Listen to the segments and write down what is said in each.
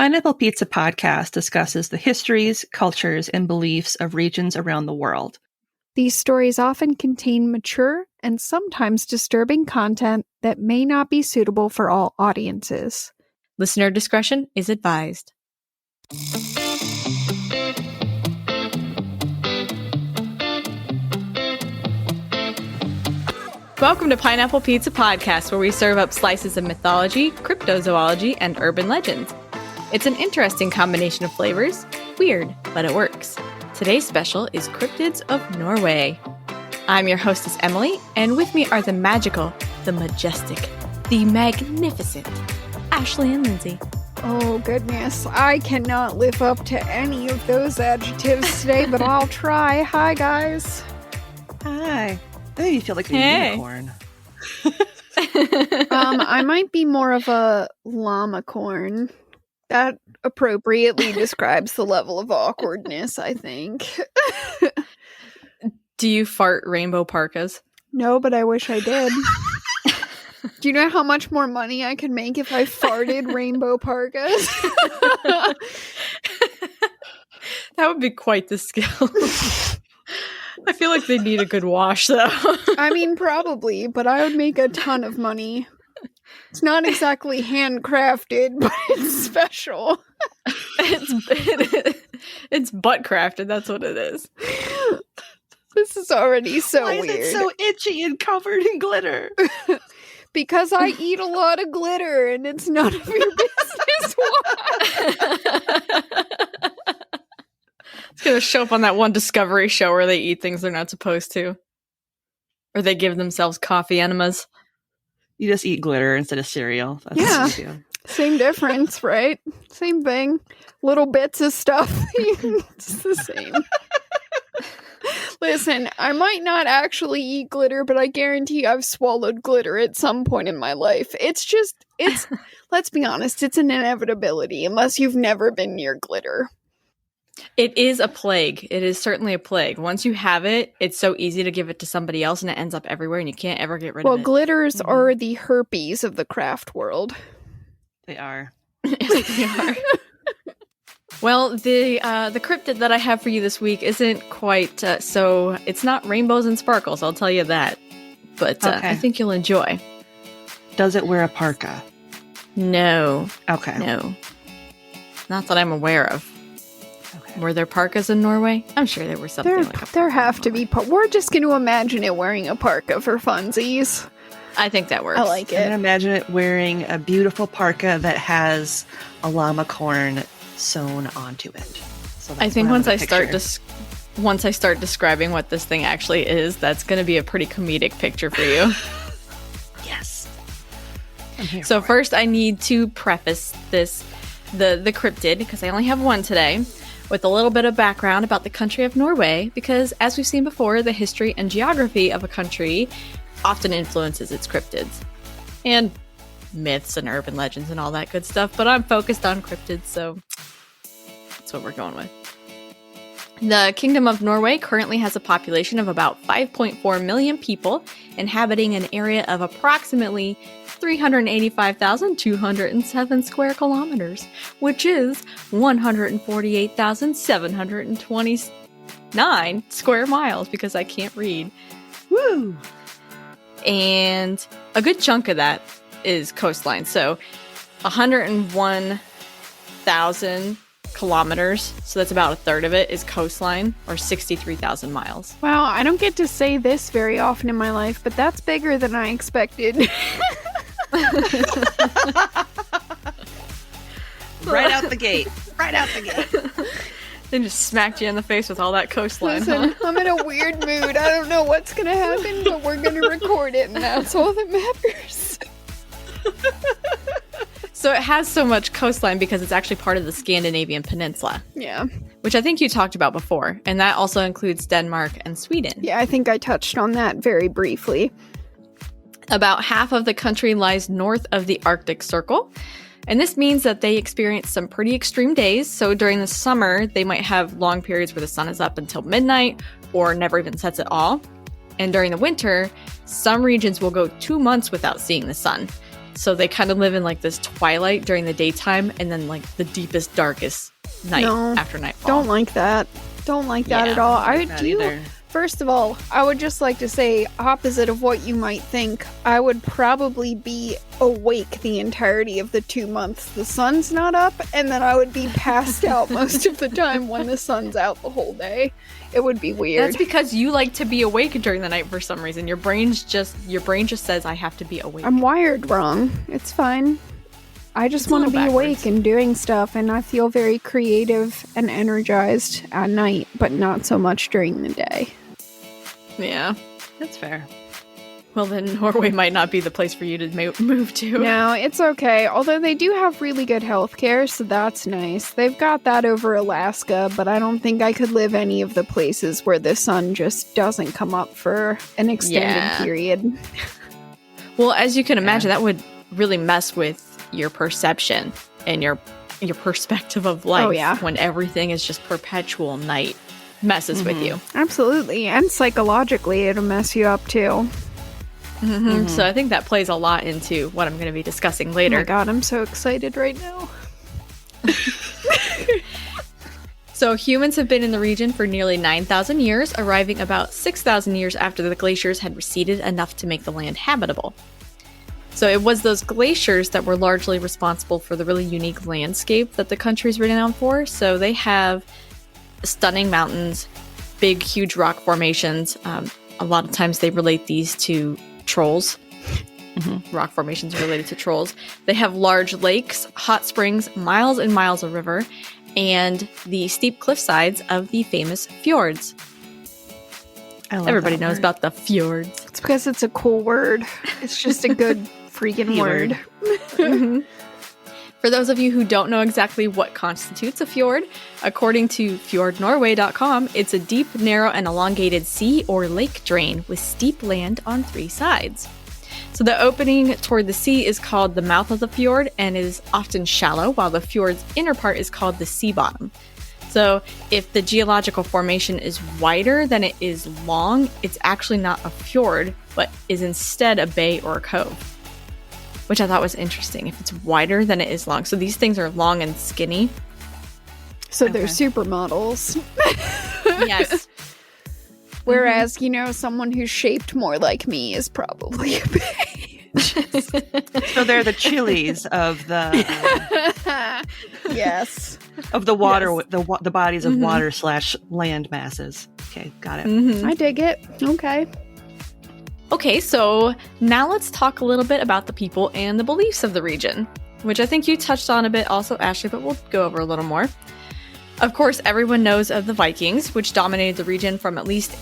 Pineapple Pizza Podcast discusses the histories, cultures, and beliefs of regions around the world. These stories often contain mature and sometimes disturbing content that may not be suitable for all audiences. Listener discretion is advised. Welcome to Pineapple Pizza Podcast, where we serve up slices of mythology, cryptozoology, and urban legends. It's an interesting combination of flavors. Weird, but it works. Today's special is Cryptids of Norway. I'm your hostess, Emily, and with me are the magical, the majestic, the magnificent Ashley and Lindsay. Oh goodness, I cannot live up to any of those adjectives today, but I'll try. Hi guys. Hi. I think you feel like a unicorn. I might be more of a llama-corn. That appropriately describes the level of awkwardness, I think. Do you fart rainbow parkas? No, but I wish I did. Do you know how much more money I could make if I farted rainbow parkas? That would be quite the skill. I feel like they need a good wash, though. I mean, probably, but I would make a ton of money. It's not exactly handcrafted, but it's special. It's butt crafted, that's what it is. This is already so weird. Why is it so itchy and covered in glitter? Because I eat a lot of glitter, and it's none of your business why. It's going to show up on that one Discovery show where they eat things they're not supposed to. Or they give themselves coffee enemas. You just eat glitter instead of cereal. That's what you do. Same difference, right? Same thing. Little bits of stuff. It's the same. Listen, I might not actually eat glitter, but I guarantee I've swallowed glitter at some point in my life. It's let's be honest, it's an inevitability unless you've never been near glitter. It is a plague. It is certainly a plague. Once you have it, it's so easy to give it to somebody else and it ends up everywhere and you can't ever get rid of it. Well, glitters are the herpes of the craft world. They are. They are. Well, the cryptid that I have for you this week isn't quite so... It's not rainbows and sparkles, I'll tell you that. But I think you'll enjoy. Does it wear a parka? No. Okay. No. Not that I'm aware of. Okay. Were there parkas in Norway? I'm sure there were something like a There have to be... We're just going to imagine it wearing a parka for funsies. I think that works. I like it. I'm going to imagine it wearing a beautiful parka that has a llama corn sewn onto it. So I think once I start describing what this thing actually is, that's going to be a pretty comedic picture for you. Yes. So first I need to preface this, the cryptid, because I only have one today, with a little bit of background about the country of Norway, because as we've seen before, the history and geography of a country often influences its cryptids. And myths and urban legends and all that good stuff, but I'm focused on cryptids, so that's what we're going with. The Kingdom of Norway currently has a population of about 5.4 million people, inhabiting an area of approximately 385,207 square kilometers, which is 148,729 square miles, because I can't read. Woo! And a good chunk of that is coastline. So 101,000 kilometers, so that's about a third of it, is coastline, or 63,000 miles. Wow, I don't get to say this very often in my life, but that's bigger than I expected. Right out the gate. Right out the gate. They just smacked you in the face with all that coastline. Listen, I'm in a weird mood. I don't know what's going to happen, but we're going to record it, and that's all that matters. So it has so much coastline because it's actually part of the Scandinavian peninsula. Yeah. Which I think you talked about before, and that also includes Denmark and Sweden. Yeah, I think I touched on that very briefly. About half of the country lies north of the Arctic Circle, and this means that they experience some pretty extreme days. So during the summer, they might have long periods where the sun is up until midnight or never even sets at all. And during the winter, some regions will go 2 months without seeing the sun. So they kind of live in like this twilight during the daytime and then like the deepest, darkest night after nightfall. Don't like that. Don't like that at all. First of all, I would just like to say, opposite of what you might think, I would probably be awake the entirety of the 2 months the sun's not up, and then I would be passed out most of the time when the sun's out the whole day. It would be weird. That's because you like to be awake during the night for some reason. Your brain just says, I have to be awake. I'm wired wrong. It's fine. I just want to be awake and doing stuff, and I feel very creative and energized at night, but not so much during the day. Yeah. That's fair. Well, then Norway might not be the place for you to move to. No, it's okay. Although they do have really good healthcare, so that's nice. They've got that over Alaska, but I don't think I could live any of the places where the sun just doesn't come up for an extended period. Well, as you can imagine, that would really mess with your perception and your perspective of life when everything is just perpetual night. Messes with you. Absolutely. And psychologically, it'll mess you up too. So I think that plays a lot into what I'm going to be discussing later. Oh my god, I'm so excited right now. So humans have been in the region for nearly 9,000 years, arriving about 6,000 years after the glaciers had receded enough to make the land habitable. So it was those glaciers that were largely responsible for the really unique landscape that the country's renowned for. So they have stunning mountains, big, huge rock formations. A lot of times they relate these to trolls. Rock formations are related to trolls. They have large lakes, hot springs, miles and miles of river, and the steep cliff sides of the famous fjords. Everybody knows about the fjords. It's because it's a cool word. It's just a good freaking word. For those of you who don't know exactly what constitutes a fjord, according to fjordnorway.com, it's a deep, narrow, and elongated sea or lake drain with steep land on 3 sides. So the opening toward the sea is called the mouth of the fjord and is often shallow, while the fjord's inner part is called the sea bottom. So if the geological formation is wider than it is long, it's actually not a fjord, but is instead a bay or a cove. Which I thought was interesting, if it's wider than it is long. So these things are long and skinny. So they're supermodels. Yes. Whereas, someone who's shaped more like me is probably a bitch. So they're the chilies of the... yes. Of the water, the bodies of water / land masses. Okay, got it. I dig it. Okay. Okay, so now let's talk a little bit about the people and the beliefs of the region, which I think you touched on a bit also, Ashley, but we'll go over a little more. Of course, everyone knows of the Vikings, which dominated the region from at least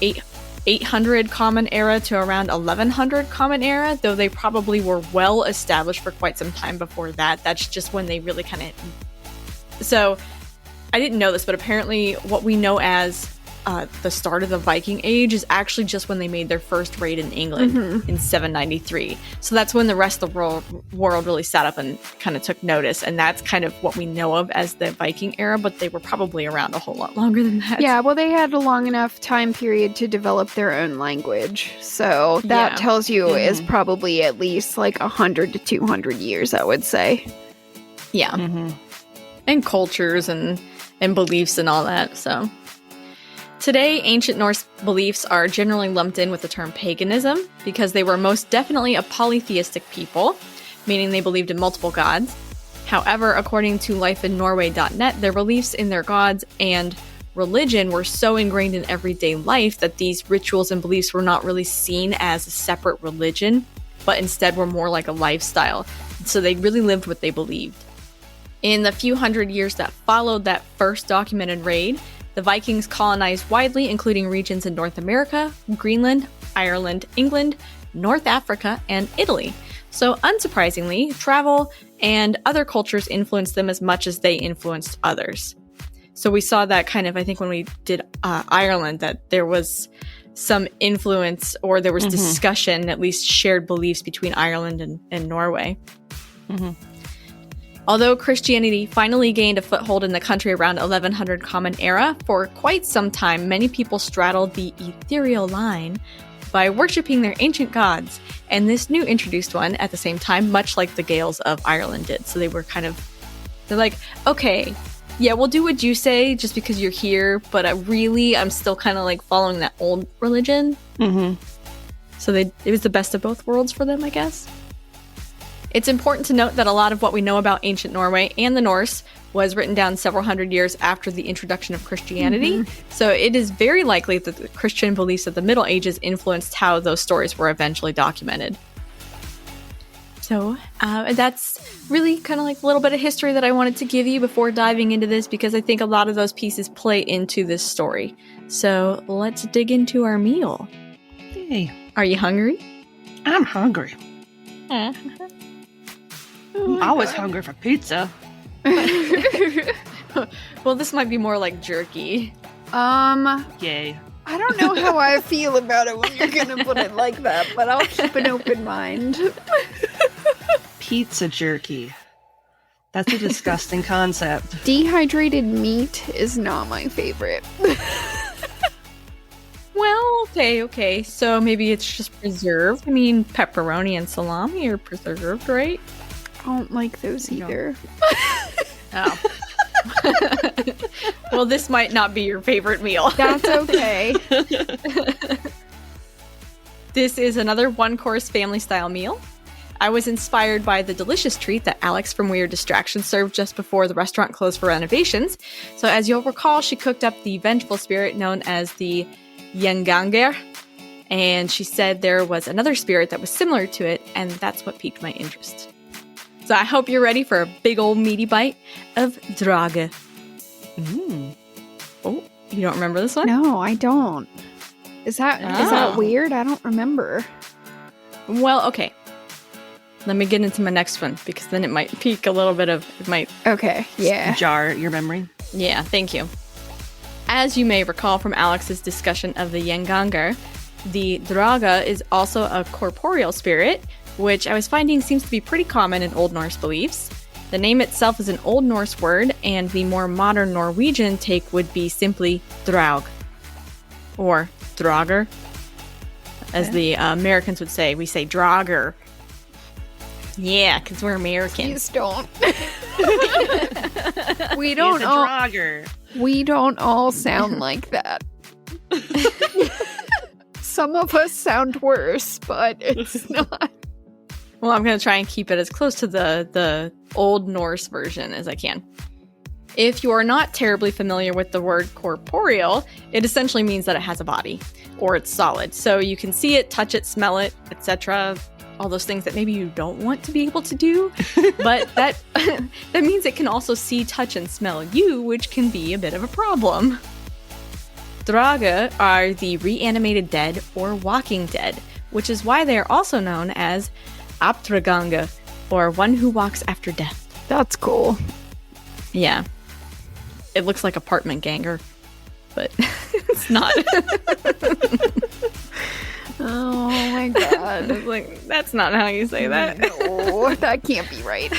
800 Common Era to around 1100 Common Era, though they probably were well established for quite some time before that. That's just when they really kind of... So, I didn't know this, but apparently what we know as the start of the Viking Age is actually just when they made their first raid in England in 793. So that's when the rest of the world really sat up and kind of took notice. And that's kind of what we know of as the Viking era, but they were probably around a whole lot longer than that. Yeah, well, they had a long enough time period to develop their own language. So that tells you is probably at least like 100 to 200 years, I would say. Yeah. And cultures and beliefs and all that, so... Today, ancient Norse beliefs are generally lumped in with the term paganism because they were most definitely a polytheistic people, meaning they believed in multiple gods. However, according to lifeinnorway.net, their beliefs in their gods and religion were so ingrained in everyday life that these rituals and beliefs were not really seen as a separate religion, but instead were more like a lifestyle. So they really lived what they believed. In the few hundred years that followed that first documented raid, the Vikings colonized widely, including regions in North America, Greenland, Ireland, England, North Africa, and Italy. So unsurprisingly, travel and other cultures influenced them as much as they influenced others. So we saw that kind of, I think when we did Ireland, that there was some influence or there was discussion, at least shared beliefs between Ireland and Norway. Although Christianity finally gained a foothold in the country around 1100 Common Era, for quite some time, many people straddled the ethereal line by worshipping their ancient gods, and this new introduced one at the same time, much like the Gaels of Ireland did. So they're like, okay, yeah, we'll do what you say just because you're here, but I'm still kind of like following that old religion. Mm-hmm. So it was the best of both worlds for them, I guess. It's important to note that a lot of what we know about ancient Norway and the Norse was written down several hundred years after the introduction of Christianity. Mm-hmm. So it is very likely that the Christian beliefs of the Middle Ages influenced how those stories were eventually documented. So that's really kind of like a little bit of history that I wanted to give you before diving into this, because I think a lot of those pieces play into this story. So let's dig into our meal. Hey. Are you hungry? I'm hungry. I'm always hungry for pizza. Well, this might be more like jerky. Yay. I don't know how I feel about it when you're gonna put it like that, but I'll keep an open mind. Pizza jerky. That's a disgusting concept. Dehydrated meat is not my favorite. Well, okay. So maybe it's just preserved. I mean, pepperoni and salami are preserved, right? I don't like those either. Oh. Well, this might not be your favorite meal. That's okay. This is another one-course family-style meal. I was inspired by the delicious treat that Alex from Weird Distractions served just before the restaurant closed for renovations. So as you'll recall, she cooked up the vengeful spirit known as the Gjenganger, and she said there was another spirit that was similar to it, and that's what piqued my interest. So I hope you're ready for a big old meaty bite of Draugr. Oh, you don't remember this one? No, I don't. Is that weird? I don't remember. Well, okay. Let me get into my next one, because then it might pique a little bit of... Okay, yeah. Jar your memory. Yeah, thank you. As you may recall from Alex's discussion of the Gjenganger, the Draugr is also a corporeal spirit, which I was finding seems to be pretty common in Old Norse beliefs. The name itself is an Old Norse word, and the more modern Norwegian take would be simply Draug, or Draugr. As the Americans would say, we say Draugr. Yeah, because we're American. Please don't. We don't all sound like that. Some of us sound worse, but it's not. Well, I'm going to try and keep it as close to the Old Norse version as I can. If you are not terribly familiar with the word corporeal, it essentially means that it has a body, or it's solid. So you can see it, touch it, smell it, etc., all those things that maybe you don't want to be able to do, but that means it can also see, touch, and smell you, which can be a bit of a problem. Draugr are the reanimated dead or walking dead, which is why they are also known as Apdraganga, or one who walks after death. That's cool. Yeah. It looks like apartment ganger, but it's not. Oh my god. It's like, that's not how you say that. No, that can't be right.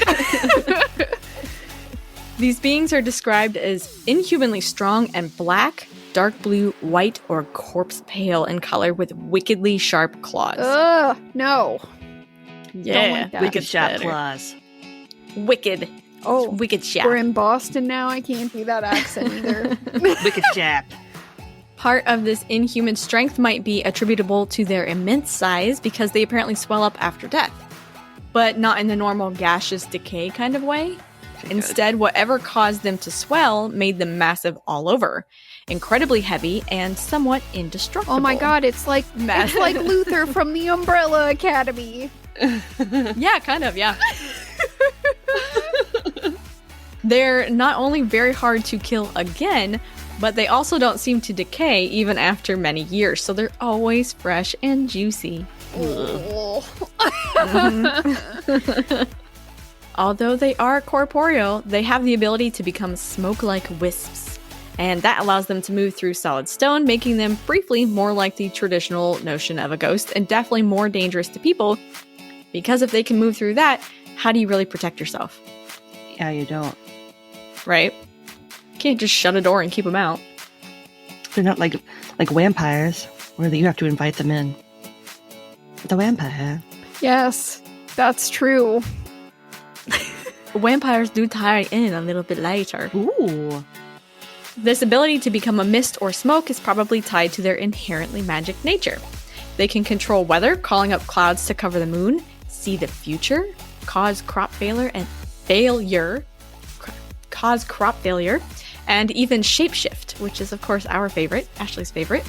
These beings are described as inhumanly strong and black, dark blue, white, or corpse pale in color with wickedly sharp claws. Ugh, no. Yeah, don't like that. Wicked sharp claws. Wicked. Oh, wicked sharp. We're in Boston now. I can't do that accent either. Wicked sharp. Part of this inhuman strength might be attributable to their immense size because they apparently swell up after death, but not in the normal gaseous decay kind of way. Instead, whatever caused them to swell made them massive all over, incredibly heavy, and somewhat indestructible. Oh my god, it's like Luther from the Umbrella Academy. Yeah, kind of, yeah. They're not only very hard to kill again, but they also don't seem to decay even after many years, so they're always fresh and juicy. Oh. Although they are corporeal, they have the ability to become smoke-like wisps, and that allows them to move through solid stone, making them briefly more like the traditional notion of a ghost, and definitely more dangerous to people, because if they can move through that, how do you really protect yourself? Yeah, you don't. Right? You can't just shut a door and keep them out. They're not like vampires, where you have to invite them in. The vampire. Yes, that's true. Vampires do tie in a little bit later. Ooh. This ability to become a mist or smoke is probably tied to their inherently magic nature. They can control weather, calling up clouds to cover the moon, see the future, cause crop failure, and even shapeshift, which is of course our favorite, Ashley's favorite.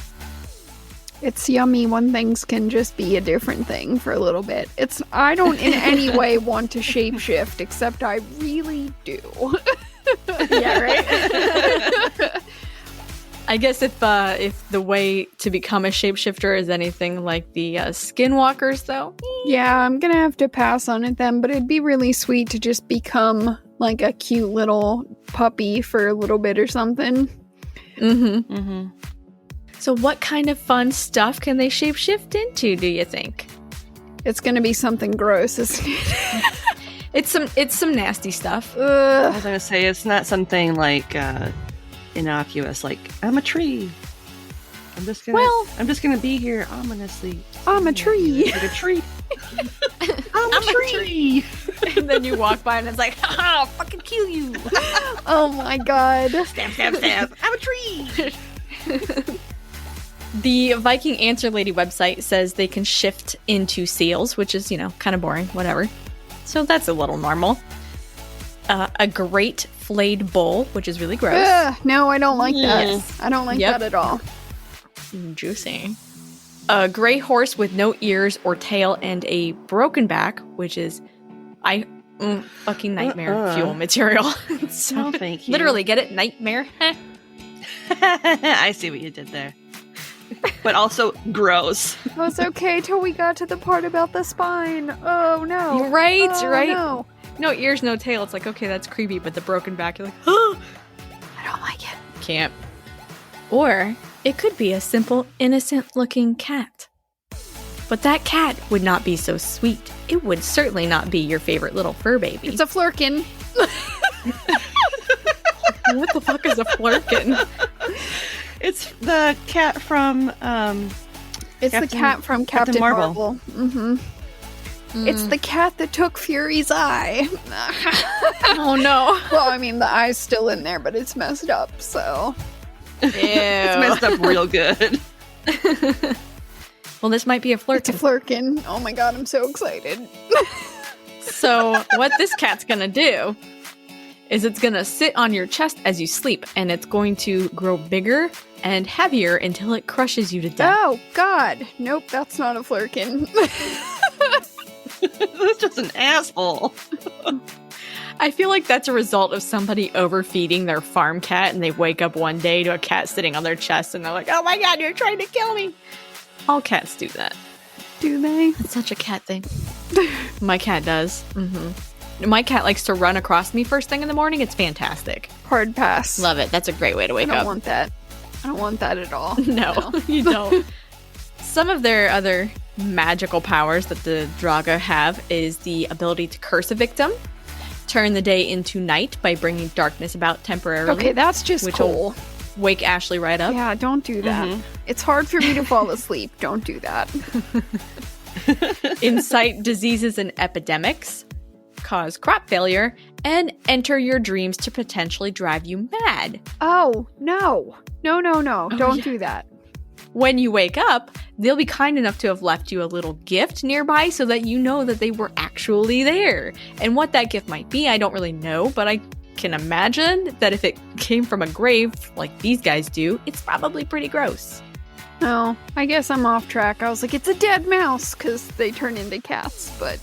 It's yummy when things can just be a different thing for a little bit. I don't in any way want to shapeshift, except I really do. Yeah, right? I guess if the way to become a shapeshifter is anything like the skinwalkers, though. Yeah, I'm gonna have to pass on it then, but it'd be really sweet to just become like a cute little puppy for a little bit or something. Mm-hmm. Mm-hmm. So what kind of fun stuff can they shapeshift into, do you think? It's gonna be something gross, isn't it? It's some nasty stuff. I was gonna say, it's not something like innocuous, like I'm a tree. I'm just gonna be here ominously. I'm a tree. Like a tree. I'm a tree. And then you walk by and it's like, I'll fucking kill you. Oh my god. Stab, stab, stab. I'm a tree. The Viking Answer Lady website says they can shift into seals, which is, kind of boring, whatever. So that's a little normal. A great flayed bull, which is really gross. No, I don't like that. I don't like that at all. Juicy. A gray horse with no ears or tail and a broken back, which is fucking nightmare fuel material. So, no, thank you. Literally, get it? Nightmare? I see what you did there. But also gross. It was okay till we got to the part about the spine. Oh no. You're right, right. No. No ears, no tail. It's like, okay, that's creepy, but the broken back, you're like, oh, I don't like it. Can't. Or it could be a simple, innocent-looking cat. But that cat would not be so sweet. It would certainly not be your favorite little fur baby. It's a flurkin. What the fuck is a flurkin? It's the cat from It's the cat from Captain Marvel. Mm-hmm. It's the cat that took Fury's eye. Oh no. Well, I mean, the eye's still in there, but it's messed up, so. Ew. It's messed up real good. Well, this might be a flurkin. It's a flurkin. Oh my god, I'm so excited. So, what this cat's gonna do is it's gonna sit on your chest as you sleep, and it's going to grow bigger and heavier until it crushes you to death. Oh god. Nope, that's not a flurkin. That's just an asshole. I feel like that's a result of somebody overfeeding their farm cat, and they wake up one day to a cat sitting on their chest, and they're like, oh my god, you're trying to kill me. All cats do that. Do they? It's such a cat thing. My cat does. Mm-hmm. My cat likes to run across me first thing in the morning. It's fantastic. Hard pass. Love it. That's a great way to wake up. I don't want that. I don't want that at all. No, you don't. Some of their other magical powers that the Draugr have is the ability to curse a victim, turn the day into night by bringing darkness about temporarily. Okay, that's just cool. Wake Ashley right up. Yeah, don't do that. Mm-hmm. It's hard for me to fall asleep. Don't do that. Incite diseases and epidemics, cause crop failure, and enter your dreams to potentially drive you mad. Oh, no. No. Don't do that. When you wake up, they'll be kind enough to have left you a little gift nearby so that you know that they were actually there. And what that gift might be, I don't really know, but I can imagine that if it came from a grave like these guys do, it's probably pretty gross. No, I guess I'm off track. I was like, it's a dead mouse, because they turn into cats, but...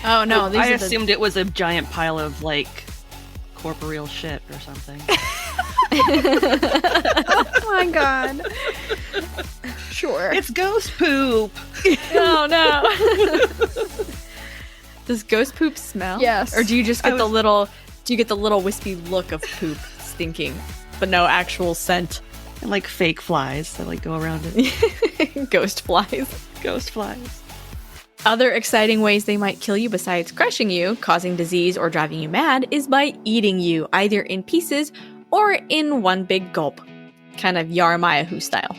Oh no, I assumed it was a giant pile of, like, corporeal shit or something. Oh my god. Sure. It's ghost poop! Oh no. Does ghost poop smell? Yes. Or do you just get the little wispy look of poop stinking, but no actual scent? And like fake flies that like go around it. Ghost flies. Ghost flies. Other exciting ways they might kill you besides crushing you, causing disease, or driving you mad is by eating you, either in pieces or in one big gulp. Kind of Yaramayahu style.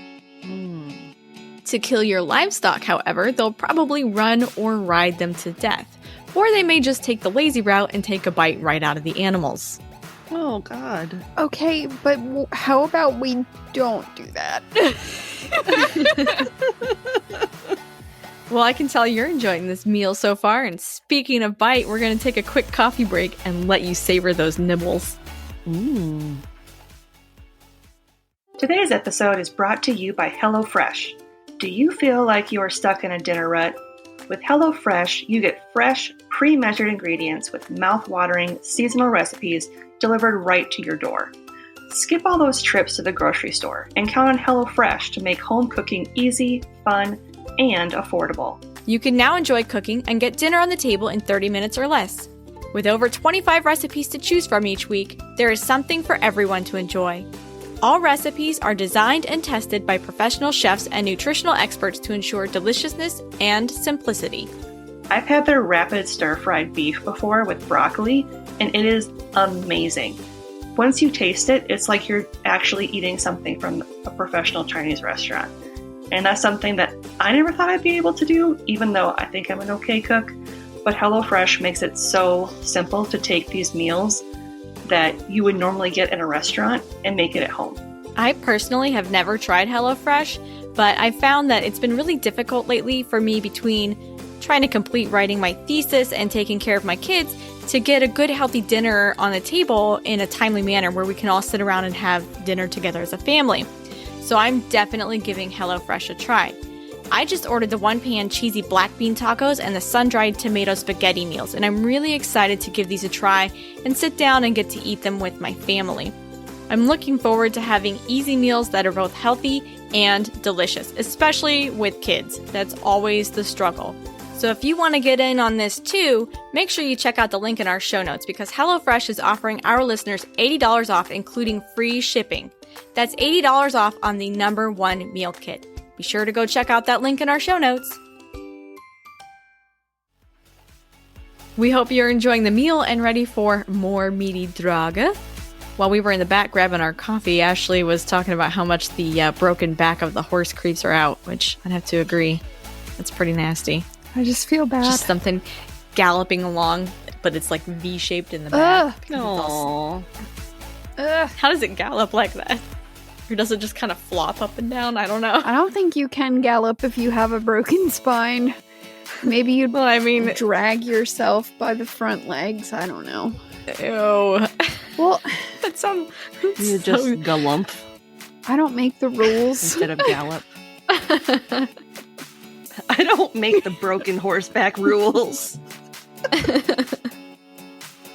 To kill your livestock, however, they'll probably run or ride them to death. Or they may just take the lazy route and take a bite right out of the animals. Oh, God. Okay, but how about we don't do that? Well, I can tell you're enjoying this meal so far, and speaking of bite, we're going to take a quick coffee break and let you savor those nibbles. Mmm. Today's episode is brought to you by HelloFresh. Do you feel like you are stuck in a dinner rut? With HelloFresh, you get fresh, pre-measured ingredients with mouth-watering, seasonal recipes delivered right to your door. Skip all those trips to the grocery store and count on HelloFresh to make home cooking easy, fun, and affordable. You can now enjoy cooking and get dinner on the table in 30 minutes or less. With over 25 recipes to choose from each week, there is something for everyone to enjoy. All recipes are designed and tested by professional chefs and nutritional experts to ensure deliciousness and simplicity. I've had their rapid stir-fried beef before with broccoli, and it is amazing. Once you taste it, it's like you're actually eating something from a professional Chinese restaurant. And that's something that I never thought I'd be able to do, even though I think I'm an okay cook. But HelloFresh makes it so simple to take these meals that you would normally get in a restaurant and make it at home. I personally have never tried HelloFresh, but I found that it's been really difficult lately for me between trying to complete writing my thesis and taking care of my kids to get a good healthy dinner on the table in a timely manner where we can all sit around and have dinner together as a family. So I'm definitely giving HelloFresh a try. I just ordered the one-pan cheesy black bean tacos and the sun-dried tomato spaghetti meals, and I'm really excited to give these a try and sit down and get to eat them with my family. I'm looking forward to having easy meals that are both healthy and delicious, especially with kids. That's always the struggle. So if you want to get in on this too, make sure you check out the link in our show notes because HelloFresh is offering our listeners $80 off, including free shipping. That's $80 off on the #1 meal kit. Be sure to go check out that link in our show notes. We hope you're enjoying the meal and ready for more meaty Draugr. While we were in the back grabbing our coffee, Ashley was talking about how much the broken back of the horse creeps her out, which I'd have to agree. That's pretty nasty. I just feel bad. Just something galloping along, but it's like V-shaped in the back. Aww. How does it gallop like that? Or does it just kind of flop up and down? I don't know. I don't think you can gallop if you have a broken spine. Maybe you'd drag yourself by the front legs. I don't know. Ew. Well, that sounds... You just galump I don't make the rules. instead of gallop. I don't make the broken horseback rules.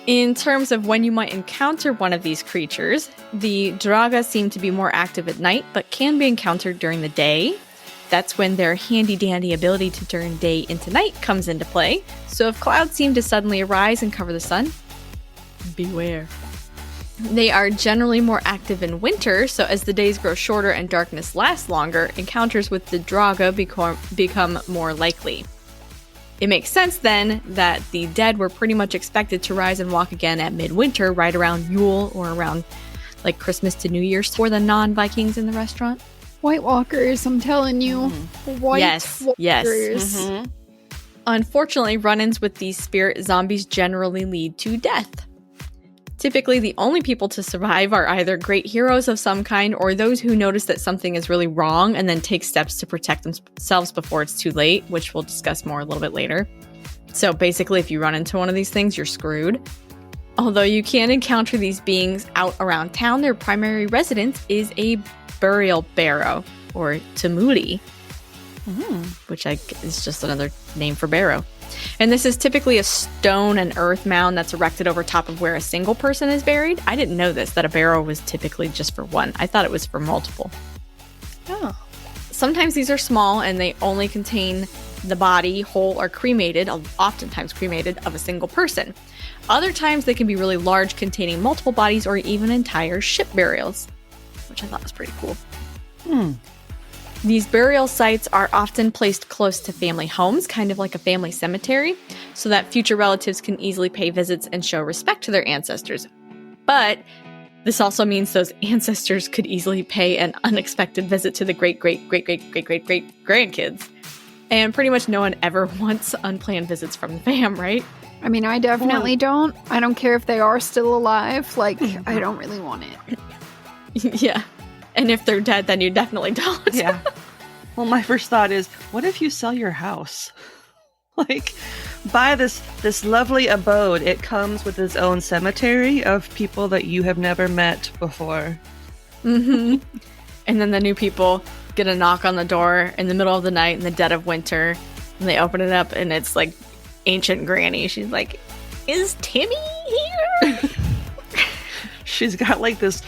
In terms of when you might encounter one of these creatures, the Draugr seem to be more active at night, but can be encountered during the day. That's when their handy-dandy ability to turn day into night comes into play. So if clouds seem to suddenly arise and cover the sun, beware. They are generally more active in winter, so as the days grow shorter and darkness lasts longer, encounters with the Draugr become more likely. It makes sense, then, that the dead were pretty much expected to rise and walk again at midwinter, right around Yule or around, like, Christmas to New Year's for the non-Vikings in the restaurant. White Walkers, I'm telling you. White Yes. Walkers. Mm-hmm. Unfortunately, run-ins with these spirit zombies generally lead to death. Typically, the only people to survive are either great heroes of some kind or those who notice that something is really wrong and then take steps to protect themselves before it's too late, which we'll discuss more a little bit later. So basically, if you run into one of these things, you're screwed. Although you can encounter these beings out around town, their primary residence is a burial barrow, or tumuli, which is just another name for barrow. And this is typically a stone and earth mound that's erected over top of where a single person is buried. I didn't know this, that a barrow was typically just for one. I thought it was for multiple. Oh. Sometimes these are small and they only contain the body, whole or cremated, oftentimes cremated, of a single person. Other times they can be really large, containing multiple bodies or even entire ship burials, which I thought was pretty cool. These burial sites are often placed close to family homes, kind of like a family cemetery, so that future relatives can easily pay visits and show respect to their ancestors. But This also means those ancestors could easily pay an unexpected visit to the great-great-great-great-great-great-great-grandkids. And pretty much no one ever wants unplanned visits from the fam, right? I mean, I definitely don't. I don't care if they are still alive. Like, I don't really want it. Yeah. And if they're dead, then you definitely don't. Yeah. Well, my first thought is, what if you sell your house? Like, buy this lovely abode. It comes with its own cemetery of people that you have never met before. Mm-hmm. And then the new people get a knock on the door in the middle of the night in the dead of winter, and they open it up, and it's like ancient granny. She's like, "Is Timmy here?" She's got like this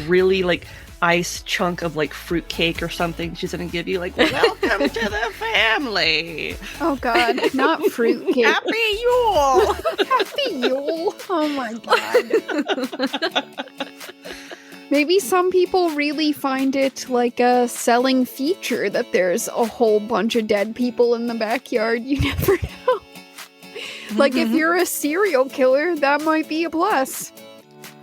really like ice chunk of like fruit cake or something she's gonna give you, like, "Welcome to the family." Oh god, not fruit cake. Happy Yule! Happy Yule! Oh my god. Maybe some people really find it like a selling feature that there's a whole bunch of dead people in the backyard. You never know. Like, if you're a serial killer, that might be a plus.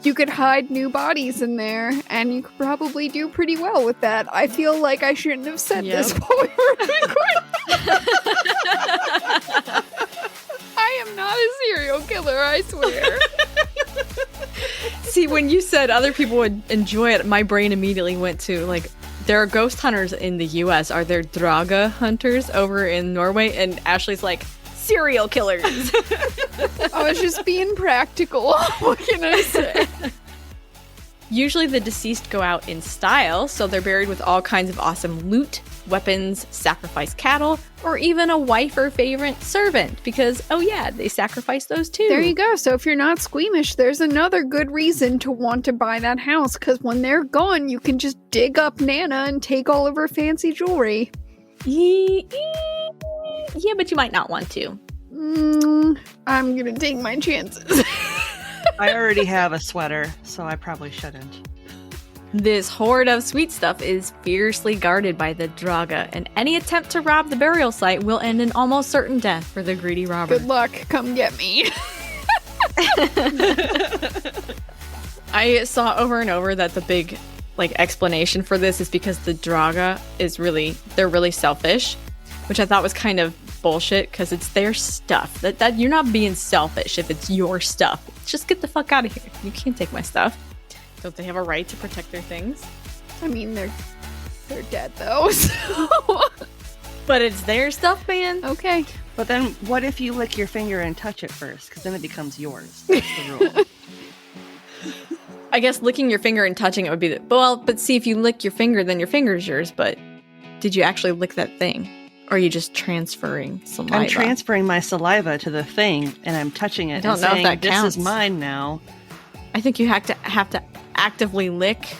You could hide new bodies in there, and you could probably do pretty well with that. I feel like I shouldn't have said this while we were recording. I am not a serial killer, I swear. See, when you said other people would enjoy it, my brain immediately went to, like, there are ghost hunters in the US. Are there Draugr hunters over in Norway? And Ashley's like, serial killers. I was just being practical. What can I say? Usually the deceased go out in style, so they're buried with all kinds of awesome loot, weapons, sacrificed cattle, or even a wife or favorite servant, because, oh yeah, they sacrifice those too. There you go. So if you're not squeamish, there's another good reason to want to buy that house, because when they're gone, you can just dig up Nana and take all of her fancy jewelry. Yeah, but you might not want to. I'm gonna take my chances. I already have a sweater, so I probably shouldn't. This hoard of sweet stuff is fiercely guarded by the Draugr, and any attempt to rob the burial site will end in almost certain death for the greedy robber. Good luck. Come get me. I saw over and over that the big explanation for this is because the Draugr they're really selfish, which I thought was kind of bullshit because it's their stuff. That you're not being selfish if it's your stuff. Just get the fuck out of here. You can't take my stuff. Don't they have a right to protect their things? I mean, they're dead though. So. But it's their stuff, man. Okay. But then what if you lick your finger and touch it first? Because then it becomes yours. That's the rule. I guess licking your finger and touching it would be but see, if you lick your finger, then your finger's yours, but did you actually lick that thing? Or are you just transferring saliva? I'm transferring my saliva to the thing, and I'm touching it. I don't know if that counts. This is mine now. I think you have to actively lick.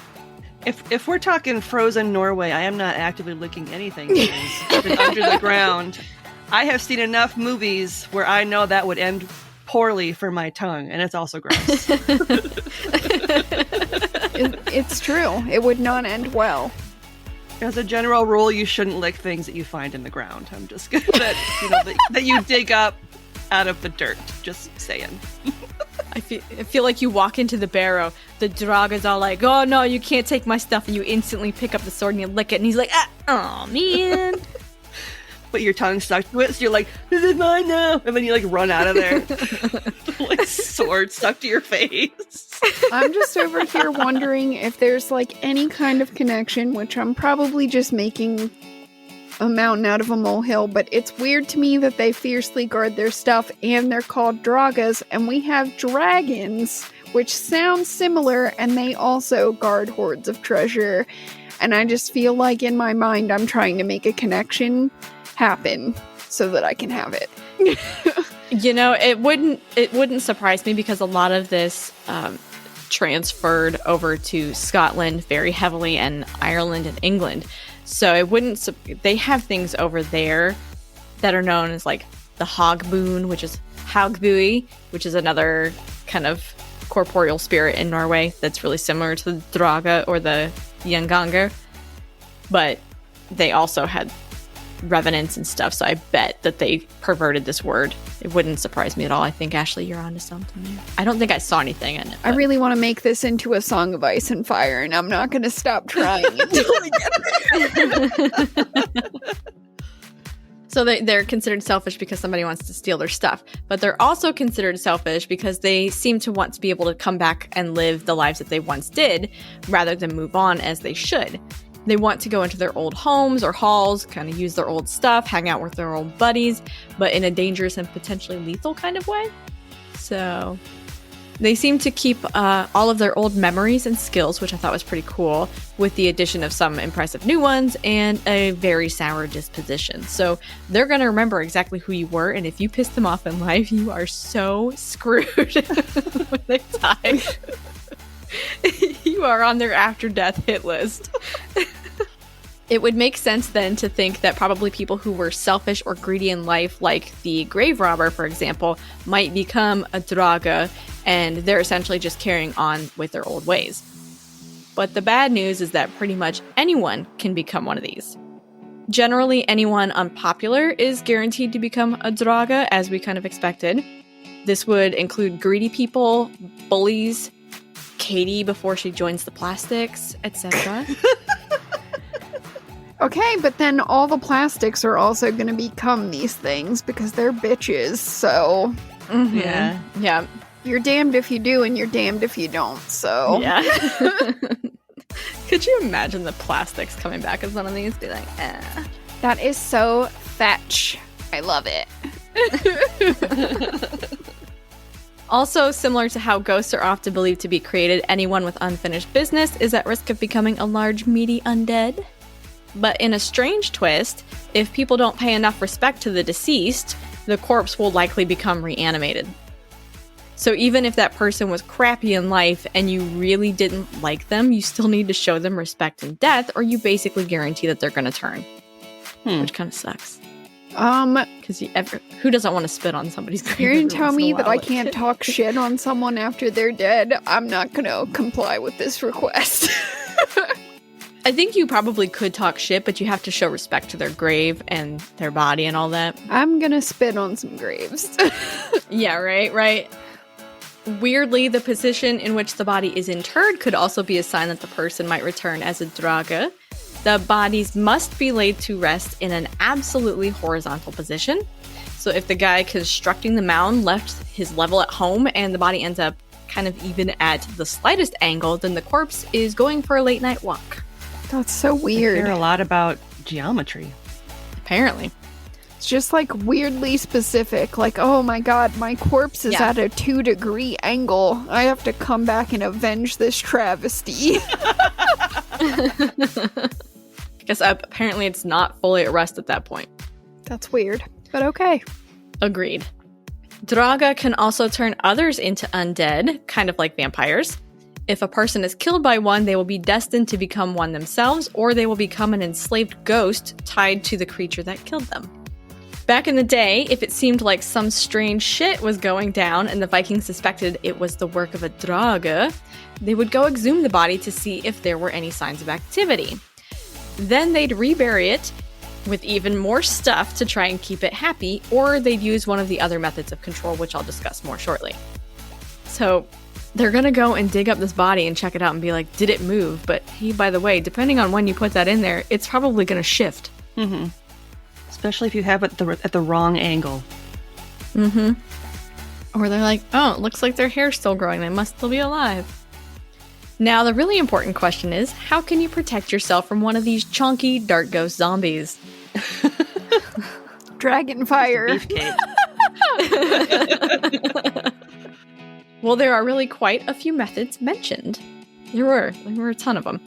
If we're talking frozen Norway, I am not actively licking anything that is under the ground. I have seen enough movies where I know that would end poorly for my tongue, and it's also gross. It's true. It would not end well. As a general rule, you shouldn't lick things that you find in the ground. I'm just gonna that you dig up out of the dirt. Just saying. I feel like you walk into the barrow, the Draugr's all like, "Oh no, you can't take my stuff," and you instantly pick up the sword and you lick it, and he's like, "Oh man." But your tongue's stuck to it, so you're like, "This is mine now," and then you run out of there, sword stuck to your face. I'm just over here wondering if there's any kind of connection, which I'm probably just making a mountain out of a molehill, but it's weird to me that they fiercely guard their stuff and they're called Draugrs, and we have dragons, which sounds similar, and they also guard hoards of treasure. And I just feel like in my mind I'm trying to make a connection happen so that I can have it. It wouldn't surprise me because a lot of this transferred over to Scotland very heavily, and Ireland and England. So it wouldn't. They have things over there that are known as the hogboon, which is hagbui, which is another kind of corporeal spirit in Norway that's really similar to the Draugr or the Gjengangr. But they also had revenants and stuff, so I bet that they perverted this word. It wouldn't surprise me at all. I think, Ashley, you're onto something there. I don't think I saw anything in it. I really want to make this into a Song of Ice and Fire, and I'm not going to stop trying until I get there. So they're considered selfish because somebody wants to steal their stuff. But they're also considered selfish because they seem to want to be able to come back and live the lives that they once did, rather than move on as they should. They want to go into their old homes or halls, kind of use their old stuff, hang out with their old buddies, but in a dangerous and potentially lethal kind of way. So they seem to keep all of their old memories and skills, which I thought was pretty cool, with the addition of some impressive new ones and a very sour disposition. So they're going to remember exactly who you were, and if you piss them off in life, you are so screwed when they die. You are on their after-death hit list. It would make sense then to think that probably people who were selfish or greedy in life, like the grave robber, for example, might become a Draugr, and they're essentially just carrying on with their old ways. But the bad news is that pretty much anyone can become one of these. Generally, anyone unpopular is guaranteed to become a Draugr, as we kind of expected. This would include greedy people, bullies, Katie before she joins the plastics, etc. Okay, but then all the plastics are also going to become these things because they're bitches, so... Mm-hmm. Yeah. You're damned if you do and you're damned if you don't, so... Yeah. Could you imagine the plastics coming back as one of these? Be like, eh. That is so fetch. I love it. Also, similar to how ghosts are often believed to be created, anyone with unfinished business is at risk of becoming a large, meaty undead. But in a strange twist, if people don't pay enough respect to the deceased, the corpse will likely become reanimated. So even if that person was crappy in life and you really didn't like them, you still need to show them respect in death, or you basically guarantee that they're going to turn. Which kind of sucks. Because who doesn't want to spit on somebody's grave? You're going to tell me that I can't talk shit on someone after they're dead? I'm not going to comply with this request. I think you probably could talk shit, but you have to show respect to their grave and their body and all that. I'm gonna spit on some graves. Yeah, right. Weirdly, the position in which the body is interred could also be a sign that the person might return as a Draugr. The bodies must be laid to rest in an absolutely horizontal position. So if the guy constructing the mound left his level at home and the body ends up kind of even at the slightest angle, then the corpse is going for a late night walk. That's so weird. I hear a lot about geometry. Apparently. It's just like weirdly specific. Like, oh my god, my corpse is at a 2-degree angle. I have to come back and avenge this travesty. Because apparently it's not fully at rest at that point. That's weird, but okay. Agreed. Draugr can also turn others into undead, kind of like vampires. If a person is killed by one, they will be destined to become one themselves, or they will become an enslaved ghost tied to the creature that killed them. Back in the day, if it seemed like some strange shit was going down and the Vikings suspected it was the work of a Draugr, they would go exhume the body to see if there were any signs of activity. Then they'd rebury it with even more stuff to try and keep it happy, or they'd use one of the other methods of control, which I'll discuss more shortly. So they're gonna go and dig up this body and check it out and be like, did it move? But hey, by the way, depending on when you put that in there, it's probably gonna shift. Mm-hmm. Especially if you have it at the wrong angle. Mm-hmm. Or they're like, oh, it looks like their hair's still growing. They must still be alive. Now, the really important question is, how can you protect yourself from one of these chunky dark ghost zombies? Dragon fire. Well, there are really quite a few methods mentioned. There were a ton of them.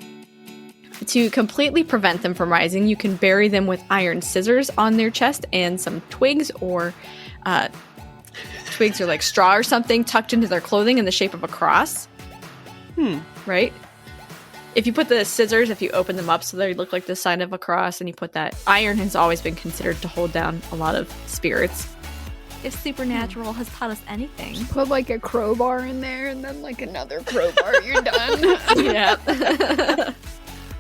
To completely prevent them from rising, you can bury them with iron scissors on their chest and some twigs or like straw or something tucked into their clothing in the shape of a cross. Right? If you put the scissors, if you open them up so they look like the sign of a cross, and you put that, iron has always been considered to hold down a lot of spirits. If supernatural has taught us anything. Put like a crowbar in there and then like another crowbar. You're done. Yeah.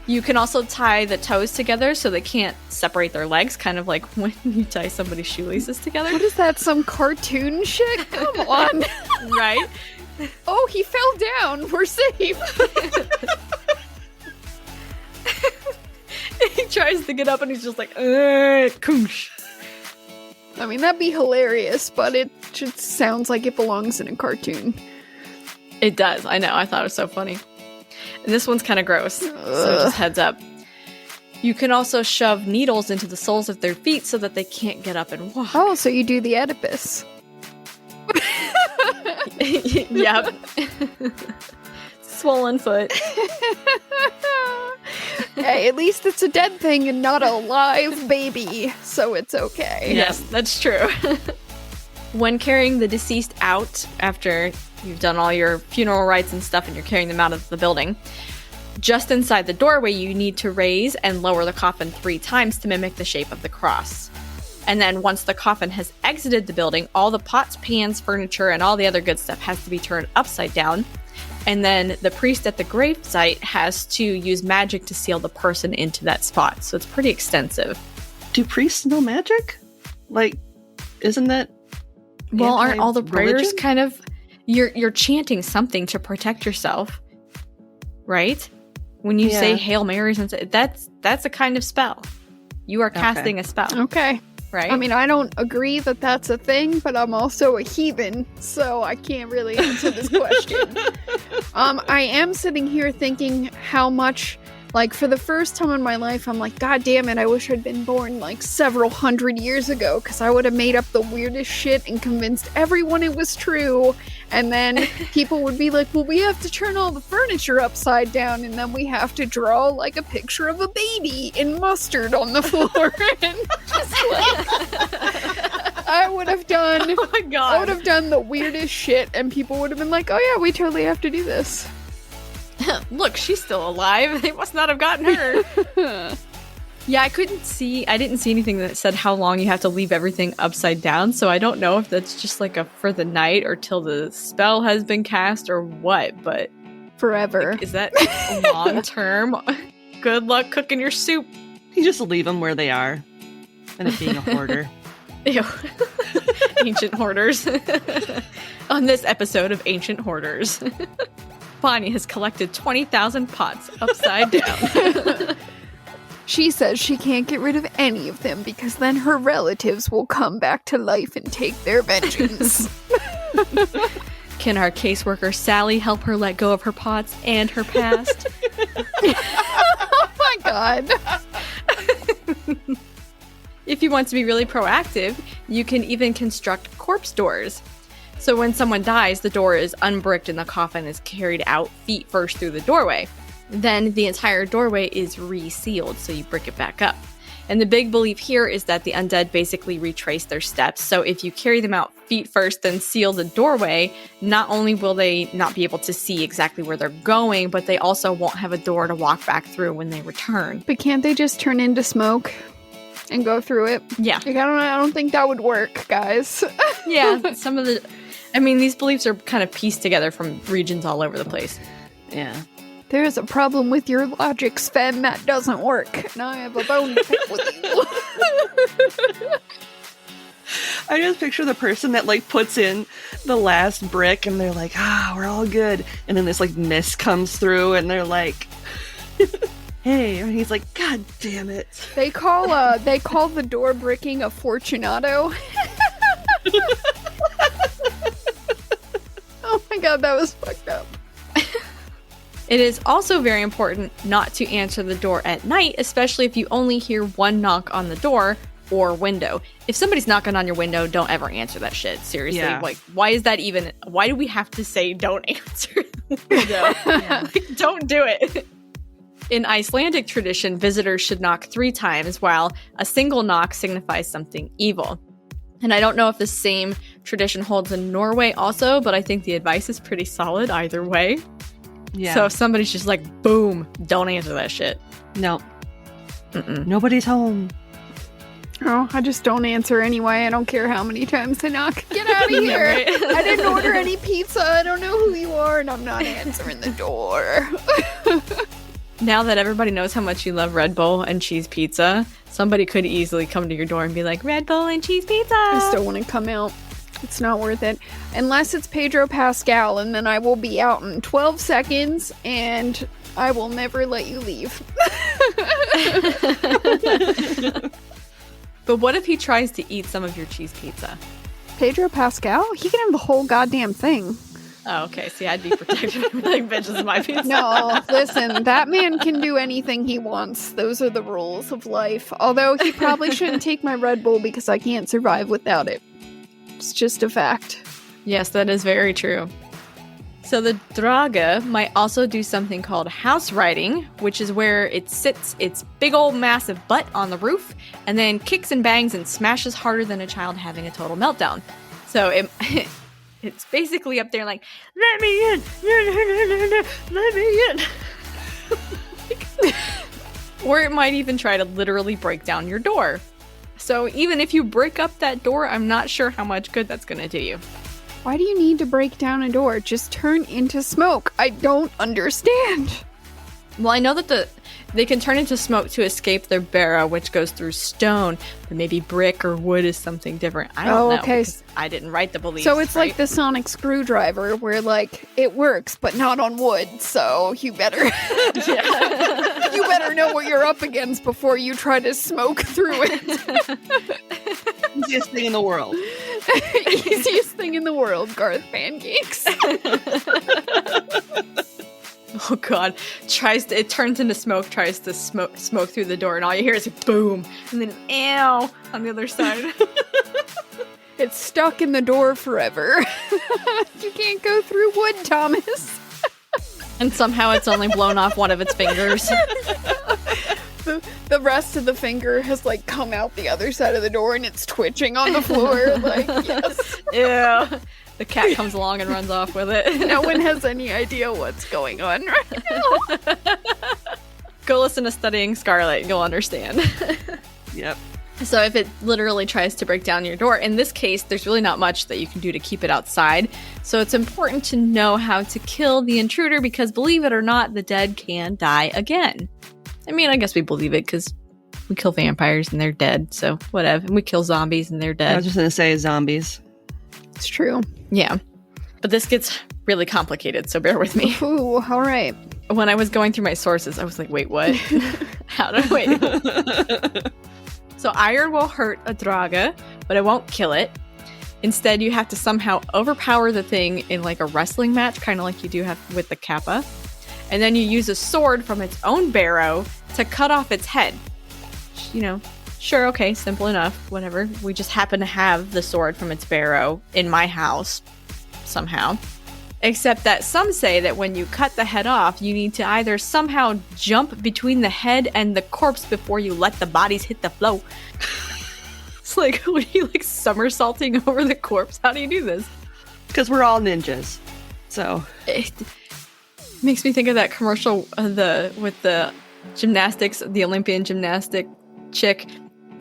You can also tie the toes together so they can't separate their legs, kind of like when you tie somebody's shoelaces together. What is that, some cartoon shit? Come on. Right? Oh, he fell down. We're safe. He tries to get up and he's just like, koosh. I mean, that'd be hilarious, but it just sounds like it belongs in a cartoon. It does. I know. I thought it was so funny. And this one's kind of gross. So just heads up. You can also shove needles into the soles of their feet so that they can't get up and walk. Oh, so you do the Oedipus. Yep. Swollen foot. Hey, at least it's a dead thing and not a live baby, so it's okay. Yes, that's true. When carrying the deceased out after you've done all your funeral rites and stuff and you're carrying them out of the building, just inside the doorway you need to raise and lower the coffin 3 times to mimic the shape of the cross. And then once the coffin has exited the building, all the pots, pans, furniture, and all the other good stuff has to be turned upside down. And then the priest at the gravesite has to use magic to seal the person into that spot. So it's pretty extensive. Do priests know magic? Like, isn't that... Well, aren't all the prayers religion? kind of... You're chanting something to protect yourself, right? When you say Hail Marys, and that's a kind of spell. You are casting a spell. Okay. Right? I mean, I don't agree that that's a thing, but I'm also a heathen, so I can't really answer this question. I am sitting here thinking how much, like, for the first time in my life, I'm like, God damn it, I wish I'd been born, like, several hundred years ago, because I would have made up the weirdest shit and convinced everyone it was true. And then people would be like, well, we have to turn all the furniture upside down, and then we have to draw, like, a picture of a baby in mustard on the floor. And just, like, I would have done... Oh my God. I would have done the weirdest shit, and people would have been like, oh yeah, we totally have to do this. Look, she's still alive. They must not have gotten her. Yeah, I didn't see anything that said how long you have to leave everything upside down, so I don't know if that's just like a for the night or till the spell has been cast or what, but... Forever. Like, is that long term? Good luck cooking your soup. You just leave them where they are. And it being a hoarder. Ew. Ancient hoarders. On this episode of Ancient Hoarders, Bonnie has collected 20,000 pots upside down. She says she can't get rid of any of them because then her relatives will come back to life and take their vengeance. Can our caseworker Sally help her let go of her pots and her past? Oh my God. If you want to be really proactive, you can even construct corpse doors. So when someone dies, the door is unbricked and the coffin is carried out feet first through the doorway. Then the entire doorway is resealed, so you brick it back up. And the big belief here is that the undead basically retrace their steps. So if you carry them out feet first, then seal the doorway, not only will they not be able to see exactly where they're going, but they also won't have a door to walk back through when they return. But can't they just turn into smoke and go through it? Yeah. Like, I don't think that would work, guys. Yeah, these beliefs are kind of pieced together from regions all over the place. Yeah. There is a problem with your logic, Sven. That doesn't work. Now I have a bone to pick with you. I just picture the person that, like, puts in the last brick and they're like, we're all good. And then this, like, mist comes through and they're like, hey. And he's like, God damn it. They call the door bricking a fortunato. Oh my God, that was fucked up. It is also very important not to answer the door at night, especially if you only hear one knock on the door or window. If somebody's knocking on your window, don't ever answer that shit. Seriously. Yeah. Like, why do we have to say don't answer the window? Like, don't do it. In Icelandic tradition, visitors should knock 3 times, while a single knock signifies something evil. And I don't know if the same tradition holds in Norway also, but I think the advice is pretty solid either way. Yeah. So if somebody's just like, boom, don't answer that shit. No. Mm-mm. Nobody's home. Oh, I just don't answer anyway. I don't care how many times they knock. Get out of here. Right? I didn't order any pizza. I don't know who you are, and I'm not answering the door. now that everybody knows how much you love Red Bull and cheese pizza, somebody could easily come to your door and be like, Red Bull and cheese pizza! I still want to come out. It's not worth it. Unless it's Pedro Pascal, and then I will be out in 12 seconds, and I will never let you leave. But what if he tries to eat some of your cheese pizza? Pedro Pascal? He can have the whole goddamn thing. Oh, okay. See, I'd be protected. Like, bitch, this is my pizza. No, listen, that man can do anything he wants. Those are the rules of life. Although he probably shouldn't take my Red Bull because I can't survive without it. It's just a fact. Yes, that is very true. So the Draugr might also do something called house riding, which is where it sits its big old massive butt on the roof and then kicks and bangs and smashes harder than a child having a total meltdown. So it's basically up there like, let me in! Let me in! Or it might even try to literally break down your door. So even if you break up that door, I'm not sure how much good that's going to do you. Why do you need to break down a door? Just turn into smoke. I don't understand. Well, I know that they can turn into smoke to escape their barrow, which goes through stone, but maybe brick or wood is something different. I don't know. Okay. I didn't write the beliefs. So it's right? like the sonic screwdriver, where like it works, but not on wood. So you better, you better know what you're up against before you try to smoke through it. Easiest thing in the world. Easiest thing in the world, Garth pancakes. Oh god, it turns into smoke, tries to smoke through the door, and all you hear is a boom, and then ew on the other side. It's stuck in the door forever. You can't go through wood, Thomas. And somehow it's only blown off one of its fingers. The rest of the finger has like come out the other side of the door and it's twitching on the floor. Like, yes. Yeah. The cat comes along and runs off with it. No one has any idea what's going on right now. Go listen to Studying Scarlet, you'll understand. Yep. So if it literally tries to break down your door, in this case, there's really not much that you can do to keep it outside. So it's important to know how to kill the intruder because, believe it or not, the dead can die again. I mean, I guess we believe it because we kill vampires and they're dead, so whatever. And we kill zombies and they're dead. I was just going to say zombies. It's true. Yeah. But this gets really complicated, so bear with me. Ooh, all right. When I was going through my sources, I was like, wait, what? How do I wait? So iron will hurt a Draugr, but it won't kill it. Instead, you have to somehow overpower the thing in like a wrestling match, kind of like you do have with the Kappa. And then you use a sword from its own barrow to cut off its head. You know, sure, okay, simple enough, whatever. We just happen to have the sword from its barrow in my house, somehow. Except that some say that when you cut the head off, you need to either somehow jump between the head and the corpse before you let the bodies hit the floor. It's like, what are you, like, somersaulting over the corpse? How do you do this? Because we're all ninjas. So... It makes me think of that commercial with the gymnastics, the Olympian gymnastic chick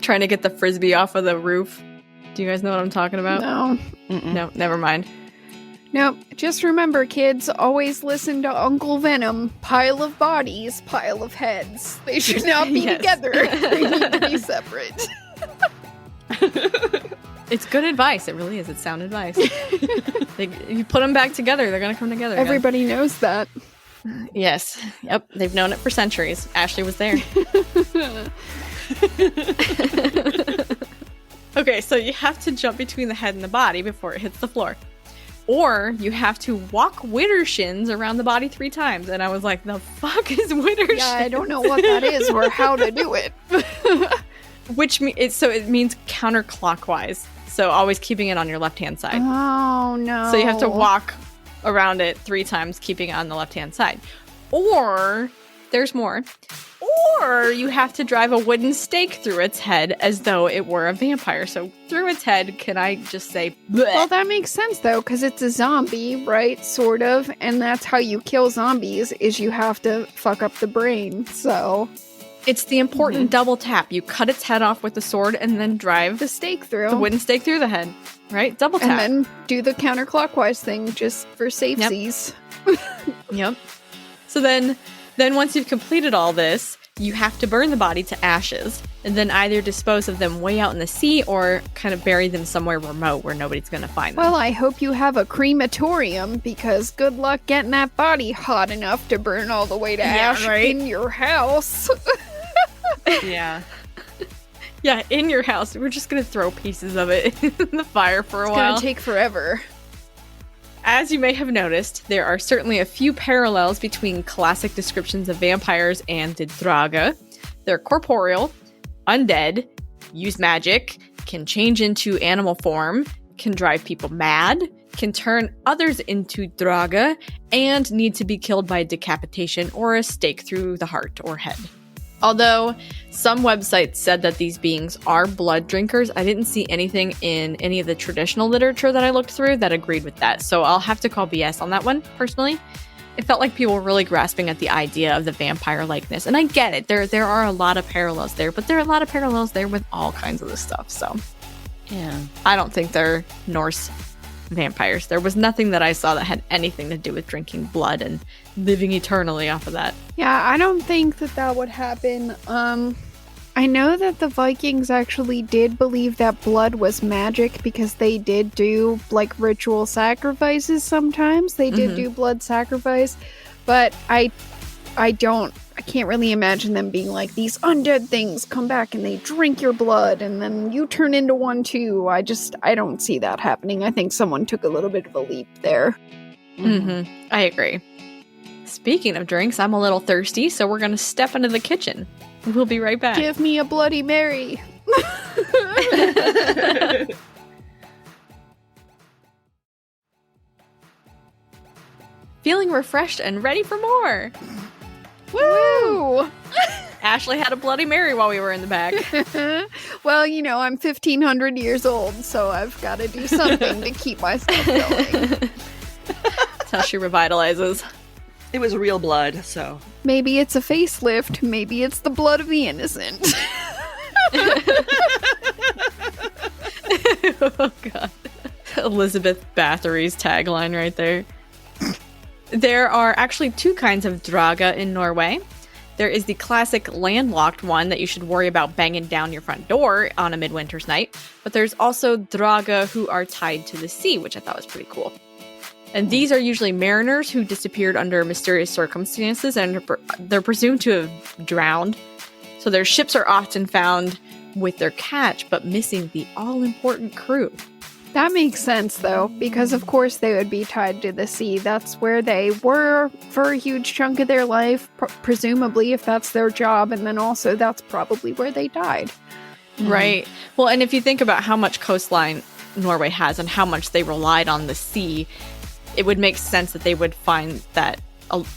trying to get the frisbee off of the roof. Do you guys know what I'm talking about? No. Mm-mm. No, never mind. Nope. Just remember, kids, always listen to Uncle Venom. Pile of bodies, pile of heads. They should not be Yes. together. They need to be separate. It's good advice. It really is. It's sound advice. You put them back together, they're going to come together again. Everybody knows that. Yes. Yep. They've known it for centuries. Ashley was there. Okay, so you have to jump between the head and the body before it hits the floor. Or you have to walk winter shins around the body 3 times. And I was like, the fuck is winter shins? Yeah, I don't know what that is or how to do it. It means counterclockwise. So always keeping it on your left-hand side. Oh, no. So you have to walk around it 3 times, keeping it on the left-hand side. Or, there's more. Or you have to drive a wooden stake through its head as though it were a vampire. So through its head, can I just say bleh? Well, that makes sense, though, because it's a zombie, right? Sort of. And that's how you kill zombies, is you have to fuck up the brain, so... It's the important double tap. You cut its head off with the sword and then drive The stake through. the wooden stake through the head. Right? Double tap. And then do the counterclockwise thing just for safesies. Yep. So then Then once you've completed all this, you have to burn the body to ashes and then either dispose of them way out in the sea or kind of bury them somewhere remote where nobody's going to find them. Well, I hope you have a crematorium, because good luck getting that body hot enough to burn all the way to ash in your house. Yeah. Yeah, in your house. We're just going to throw pieces of it in the fire for a while. It's going to take forever. As you may have noticed, there are certainly a few parallels between classic descriptions of vampires and the Draugr. They're corporeal, undead, use magic, can change into animal form, can drive people mad, can turn others into Draugr, and need to be killed by decapitation or a stake through the heart or head. Although some websites said that these beings are blood drinkers, I didn't see anything in any of the traditional literature that I looked through that agreed with that. So I'll have to call BS on that one, personally. It felt like people were really grasping at the idea of the vampire likeness. And I get it. There are a lot of parallels there, but there are a lot of parallels there with all kinds of this stuff. So Yeah. I don't think they're Norse vampires. There was nothing that I saw that had anything to do with drinking blood and living eternally off of that. Yeah, I don't think that would happen. I know that the Vikings actually did believe that blood was magic because they did do, like, ritual sacrifices sometimes. They did do blood sacrifice, but I can't really imagine them being like, these undead things come back and they drink your blood and then you turn into one too. I don't see that happening. I think someone took a little bit of a leap there. I agree. Speaking of drinks, I'm a little thirsty, so we're going to step into the kitchen. We'll be right back. Give me a Bloody Mary. Feeling refreshed and ready for more. Woo! Ashley had a Bloody Mary while we were in the back. Well, you know, I'm 1,500 years old, so I've got to do something to keep myself going. That's how she revitalizes. It was real blood, so. Maybe it's a facelift. Maybe it's the blood of the innocent. Oh, God. Elizabeth Bathory's tagline right there. There are actually two kinds of Draugr in Norway. There is the classic landlocked one that you should worry about banging down your front door on a midwinter's night, but there's also Draugr who are tied to the sea, which I thought was pretty cool. And these are usually mariners who disappeared under mysterious circumstances, and they're presumed to have drowned. So their ships are often found with their catch, but missing the all-important crew. That makes sense, though, because of course they would be tied to the sea. That's where they were for a huge chunk of their life, presumably, if that's their job, and then also that's probably where they died. Right. Well, and if you think about how much coastline Norway has and how much they relied on the sea, it would make sense that they would find that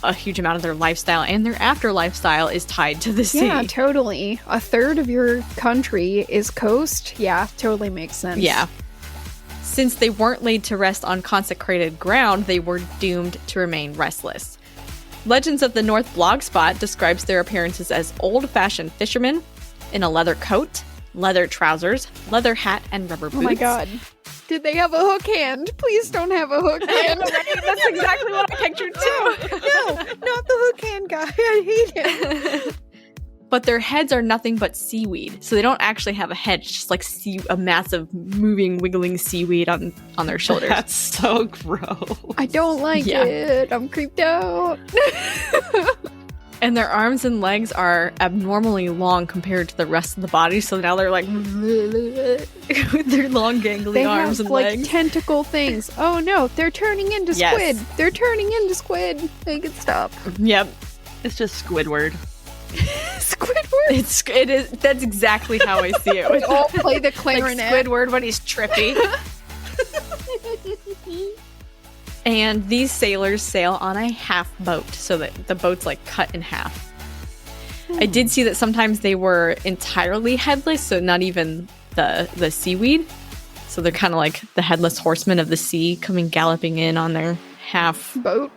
a huge amount of their lifestyle and their after lifestyle is tied to the sea. Yeah, totally. A third of your country is coast. Yeah, totally makes sense. Yeah. Since they weren't laid to rest on consecrated ground, they were doomed to remain restless. Legends of the North Blogspot describes their appearances as old-fashioned fishermen in a leather coat, leather trousers, leather hat, and rubber boots. Oh my god. Did they have a hook hand? Please don't have a hook hand. That's exactly what I pictured too. No, not the hook hand guy. I hate him. But their heads are nothing but seaweed. So they don't actually have a head. It's just like a massive, moving, wiggling seaweed on their shoulders. That's so gross. I don't like it. I'm creeped out. And their arms and legs are abnormally long compared to the rest of the body. So now they're like with their long gangly arms and legs. They have like tentacle things. Oh no, they're turning into squid. They're turning into squid. Make it stop. Yep. It's just Squidward. Squidward? It is. That's exactly how I see it. We all play the clarinet. Like Squidward when he's trippy. And these sailors sail on a half boat, so that the boat's like cut in half. I did see that sometimes they were entirely headless, so not even the seaweed. So they're kind of like the headless horsemen of the sea coming galloping in on their half boat.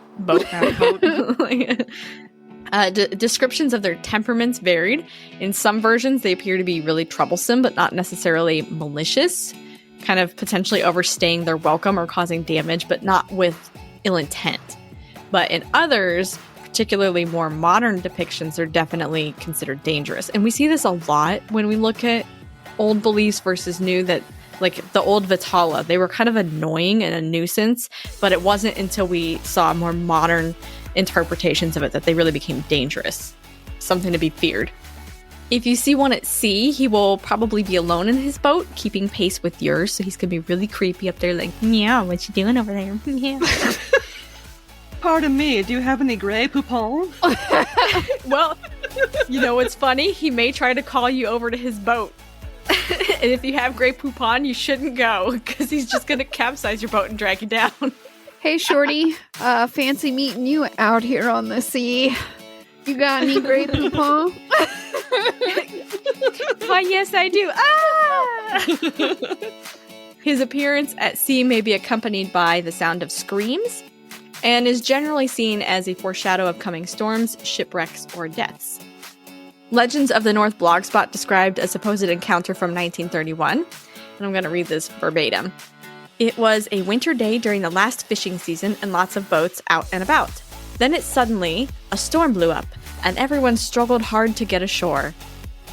Descriptions of their temperaments varied. In some versions, they appear to be really troublesome, but not necessarily malicious. Kind of potentially overstaying their welcome or causing damage, but not with ill intent. But in others, particularly more modern depictions, are definitely considered dangerous. And we see this a lot when we look at old beliefs versus new, that like the old Vitala, they were kind of annoying and a nuisance, but it wasn't until we saw more modern interpretations of it that they really became dangerous, something to be feared. If you see one at sea, he will probably be alone in his boat, keeping pace with yours, so he's gonna be really creepy up there like, meow, what you doing over there? Meow. Pardon me, do you have any Grey Poupon? Well, you know what's funny? He may try to call you over to his boat. And if you have Grey Poupon, you shouldn't go, because he's just going to capsize your boat and drag you down. Hey, Shorty, fancy meeting you out here on the sea. You got any Grey Poupon? Why, yes, I do. Ah! His appearance at sea may be accompanied by the sound of screams, and is generally seen as a foreshadow of coming storms, shipwrecks, or deaths. Legends of the North blogspot described a supposed encounter from 1931, and I'm going to read this verbatim. It was a winter day during the last fishing season and lots of boats out and about. Then a storm blew up, and everyone struggled hard to get ashore.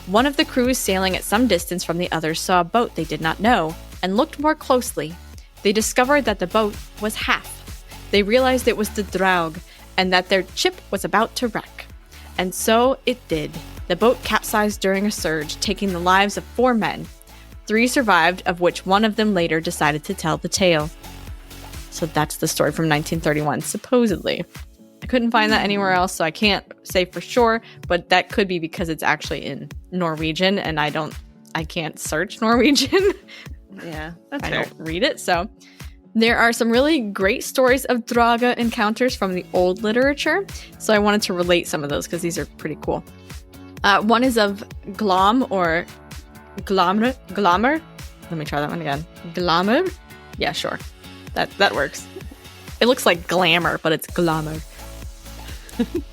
One of the crews sailing at some distance from the others saw a boat they did not know, and looked more closely. They discovered that the boat was half. They realized it was the Draugr, and that their ship was about to wreck. And so it did. The boat capsized during a surge, taking the lives of 4 men. 3 survived, of which one of them later decided to tell the tale. So that's the story from 1931, supposedly. I couldn't find that anywhere else, so I can't say for sure, but that could be because it's actually in Norwegian, and I can't search Norwegian. Yeah, that's I fair. don't read it, so... There are some really great stories of Draugr encounters from the old literature, so I wanted to relate some of those because these are pretty cool. One is of Glom or Glomr. Let me try that one again. Glomr? Yeah, sure. That works. It looks like glamour, but it's Glomr.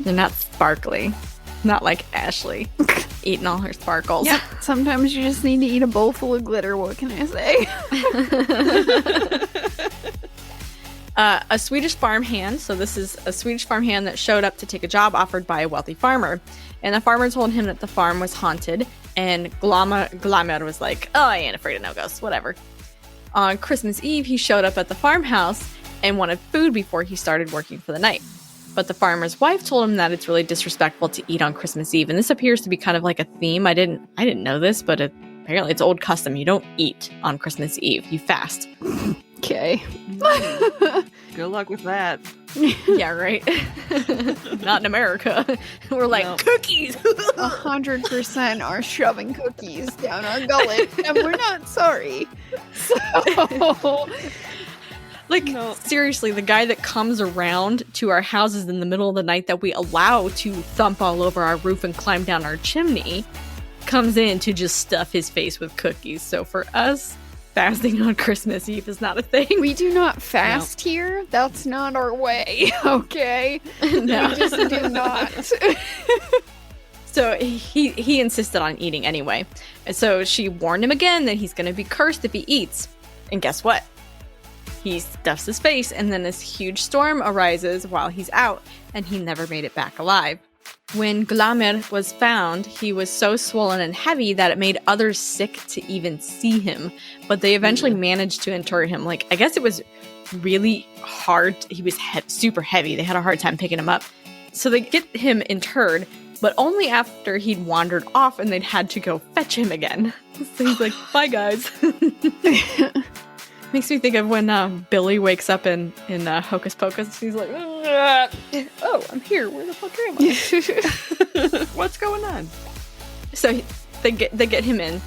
They're not sparkly. Not like Ashley eating all her sparkles. Yeah, sometimes you just need to eat a bowl full of glitter. What can I say? A Swedish farmhand. So this is a Swedish farmhand that showed up to take a job offered by a wealthy farmer. And the farmer told him that the farm was haunted. And Glomr was like, oh, I ain't afraid of no ghosts, whatever. On Christmas Eve, he showed up at the farmhouse and wanted food before he started working for the night. But the farmer's wife told him that it's really disrespectful to eat on Christmas Eve. And this appears to be kind of like a theme. I didn't know this, but apparently it's old custom. You don't eat on Christmas Eve. You fast. Okay. Good luck with that. Yeah, right? Not in America. We're like, No. cookies! 100% are shoving cookies down our gullet, and we're not sorry. So... Like, No. seriously, the guy that comes around to our houses in the middle of the night that we allow to thump all over our roof and climb down our chimney comes in to just stuff his face with cookies. So for us, fasting on Christmas Eve is not a thing. We do not fast here. That's not our way, okay? No. We just do not. So he insisted on eating anyway. And so she warned him again that he's going to be cursed if he eats. And guess what? He stuffs his face, and then this huge storm arises while he's out, and he never made it back alive. When Glomr was found, he was so swollen and heavy that it made others sick to even see him. But they eventually managed to inter him. Like, I guess it was really hard. He was super heavy. They had a hard time picking him up. So they get him interred, but only after he'd wandered off, and they'd had to go fetch him again. So he's like, bye, guys. Makes me think of when Billy wakes up in Hocus Pocus. He's like, oh, I'm here. Where the fuck am I? What's going on? So they get him in.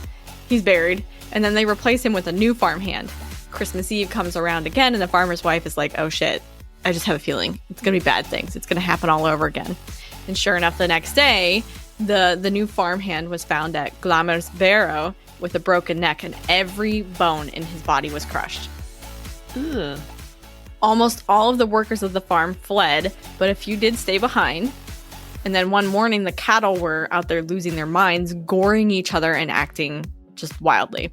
He's buried. And then they replace him with a new farmhand. Christmas Eve comes around again, and the farmer's wife is like, oh shit, I just have a feeling. It's going to be bad things. It's going to happen all over again. And sure enough, the next day, the new farmhand was found at Glomr's barrow with a broken neck, and every bone in his body was crushed. Ugh. Almost all of the workers of the farm fled, but a few did stay behind. And then one morning, the cattle were out there losing their minds, goring each other and acting just wildly.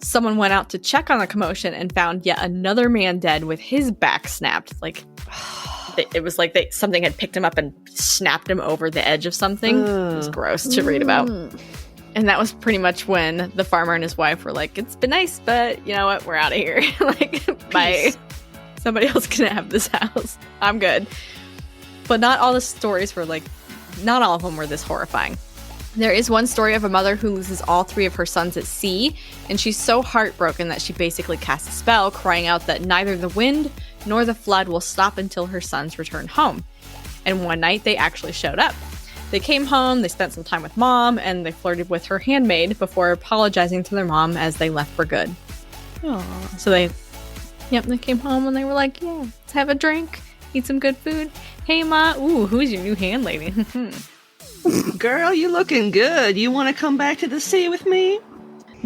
Someone went out to check on the commotion and found yet another man dead with his back snapped. Like, it was like something had picked him up and snapped him over the edge of something. It was gross to read about. And that was pretty much when the farmer and his wife were like, it's been nice, but you know what? We're out of here. Like, bye. Somebody else can have this house. I'm good. But not all the stories were like, not all of them were this horrifying. There is one story of a mother who loses all 3 of her sons at sea, and she's so heartbroken that she basically casts a spell, crying out that neither the wind nor the flood will stop until her sons return home. And one night, they actually showed up. They came home, they spent some time with mom, and they flirted with her handmaid before apologizing to their mom as they left for good. Aww. So they came home and they were like, yeah, let's have a drink, eat some good food. Hey, Ma, ooh, who's your new handlady? Girl, you looking good. You want to come back to the sea with me?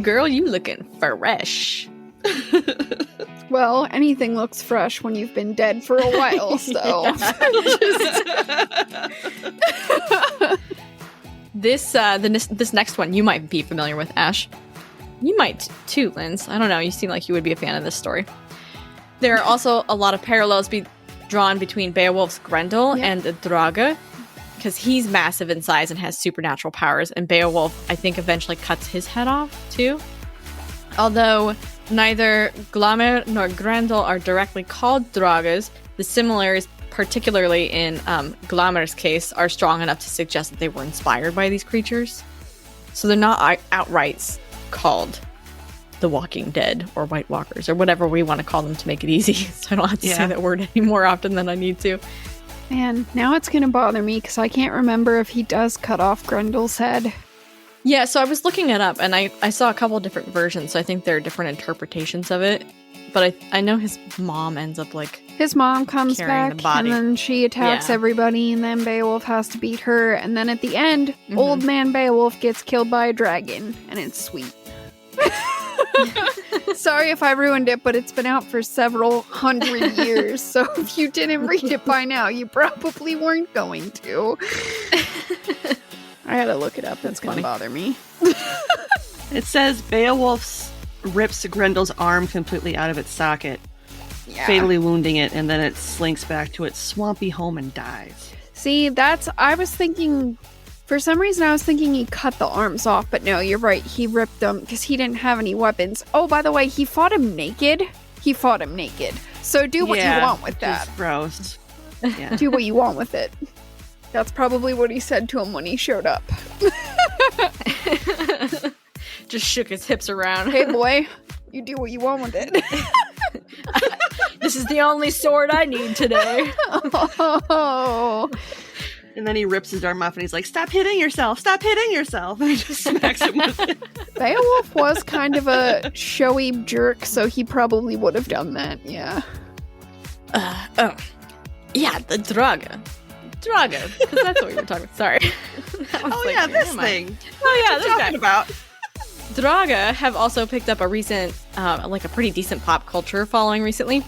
Girl, you looking fresh. Well, anything looks fresh when you've been dead for a while, so. This next one you might be familiar with, Ash. You might too, Linz. I don't know. You seem like you would be a fan of this story. There are also a lot of parallels drawn between Beowulf's Grendel and the Draugr, because he's massive in size and has supernatural powers, and Beowulf, I think, eventually cuts his head off, too. Although neither Glamour nor Grendel are directly called Draugrs, the similarities, particularly in Glamour's case, are strong enough to suggest that they were inspired by these creatures. So they're not outright called the Walking Dead or White Walkers or whatever we want to call them to make it easy, so I don't have to say that word any more often than I need to. Man, now it's going to bother me because I can't remember if he does cut off Grendel's head. Yeah, so I was looking it up, and I saw a couple different versions, so I think there are different interpretations of it. But I know his mom ends up, like, his mom comes back, the body. and then she attacks everybody, and then Beowulf has to beat her, and then at the end, old man Beowulf gets killed by a dragon, and it's sweet. Sorry if I ruined it, but it's been out for several hundred years, so if you didn't read it by now, you probably weren't going to. I had to look it up. That's going to bother me. It says Beowulf rips Grendel's arm completely out of its socket, fatally wounding it, and then it slinks back to its swampy home and dies. See, I was thinking, for some reason I was thinking he cut the arms off, but no, you're right. He ripped them because he didn't have any weapons. Oh, by the way, he fought him naked. So do what you want with that. Gross. Yeah. Do what you want with it. That's probably what he said to him when he showed up. Just shook his hips around. Hey, boy, you do what you want with it. This is the only sword I need today. Oh. And then he rips his arm off and he's like, stop hitting yourself. Stop hitting yourself. And he just smacks him with it. Beowulf was kind of a showy jerk, so he probably would have done that, yeah. Yeah, the Draugr, because that's what we were talking about. Sorry. This thing. Oh, yeah, this talking guy. about. Draugr have also picked up a recent, a pretty decent pop culture following recently.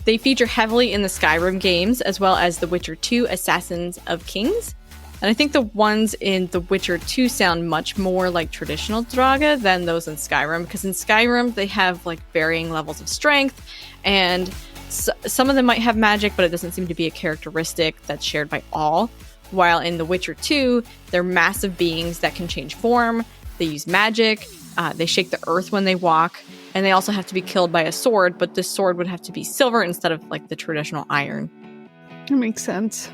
They feature heavily in the Skyrim games, as well as The Witcher 2 Assassins of Kings. And I think the ones in The Witcher 2 sound much more like traditional Draugr than those in Skyrim, because in Skyrim they have like varying levels of strength, and some of them might have magic, but it doesn't seem to be a characteristic that's shared by all. While in The Witcher 2, they're massive beings that can change form, they use magic, they shake the earth when they walk, and they also have to be killed by a sword, but this sword would have to be silver instead of like the traditional iron. That makes sense.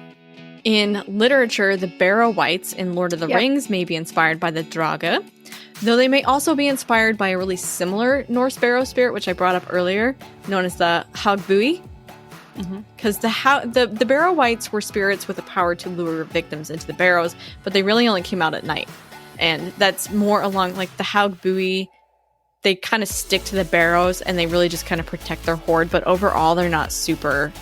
In literature, the Barrow-wights in Lord of the Rings may be inspired by the Draugr, though they may also be inspired by a really similar Norse barrow spirit, which I brought up earlier, known as the Hagbui. Because the Barrow-wights were spirits with the power to lure victims into the barrows, but they really only came out at night. And that's more along like the Hagbui. They kind of stick to the barrows and they really just kind of protect their horde, but overall they're not super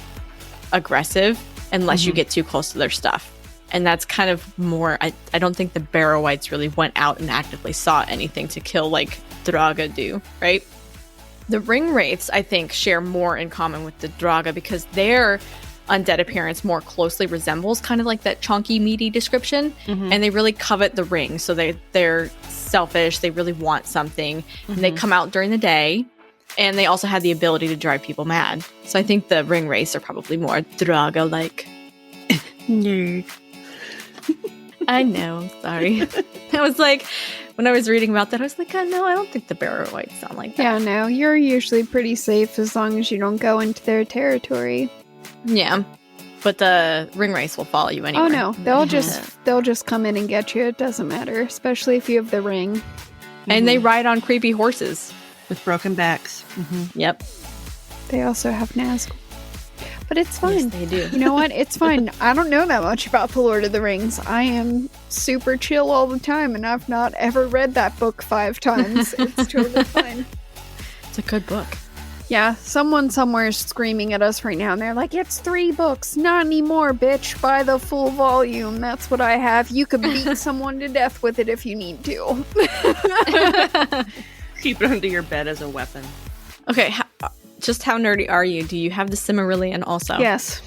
aggressive unless you get too close to their stuff. And that's kind of more, I don't think the Barrow-wights really went out and actively sought anything to kill like Draugr do, right? The ring wraiths, I think, share more in common with the Draugr because their undead appearance more closely resembles kind of like that chunky, meaty description, and they really covet the ring. So they're selfish, they really want something, and they come out during the day, And they also had the ability to drive people mad. So I think the ring wraiths are probably more Draugr-like. Nerd. I know, sorry. I was like, when I was reading about that, I was like, oh, no, I don't think the Barrow Whites sound like that. Yeah, no, you're usually pretty safe as long as you don't go into their territory. Yeah, but the ring wraiths will follow you anyway. Oh no, they'll just come in and get you. It doesn't matter, especially if you have the ring. And they ride on creepy horses. With broken backs. Mm-hmm. Yep. They also have Nazgûl. But it's fine. Yes, they do. You know what? It's fine. I don't know that much about The Lord of the Rings. I am super chill all the time, and I've not ever read that book 5 times. It's totally fine. It's a good book. Yeah, someone somewhere is screaming at us right now, and they're like, it's 3 books. Not anymore, bitch. Buy the full volume. That's what I have. You could beat someone to death with it if you need to. Keep it under your bed as a weapon. Okay, just how nerdy are you? Do you have the Silmarillion also? Yes.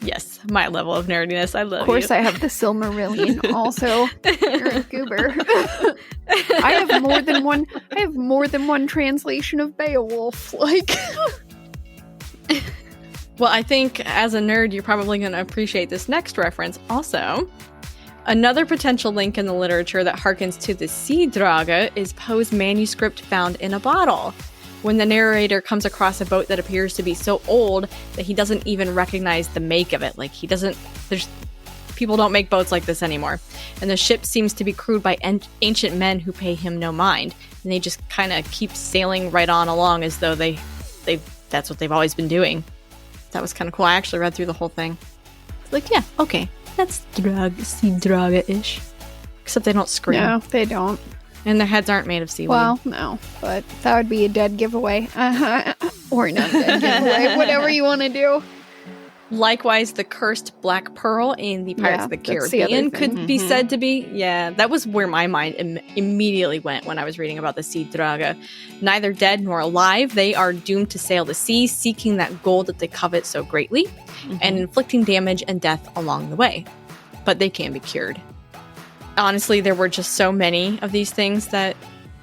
Yes, my level of nerdiness. I love you. Of course I have the Silmarillion also. You're a goober. I have more than one translation of Beowulf. Like Well, I think as a nerd, you're probably going to appreciate this next reference also. Another potential link in the literature that harkens to the Sea Draugr is Poe's manuscript found in a bottle. When the narrator comes across a boat that appears to be so old that he doesn't even recognize the make of it. Like, people don't make boats like this anymore. And the ship seems to be crewed by ancient men who pay him no mind. And they just kind of keep sailing right on along as though that's what they've always been doing. That was kind of cool. I actually read through the whole thing. Like, yeah, okay. That's Sea Draugr-ish. Except they don't scream. no, they don't. And their heads aren't made of seaweed. Well, no, but that would be a dead giveaway. Or not dead giveaway. Whatever you want to do. Likewise, the cursed black pearl in the Pirates of the that's the other Caribbean thing. could be said to be. Yeah, that was where my mind immediately went when I was reading about the Sea Draugr. Neither dead nor alive, they are doomed to sail the sea, seeking that gold that they covet so greatly, and inflicting damage and death along the way. But they can be cured. Honestly, there were just so many of these things that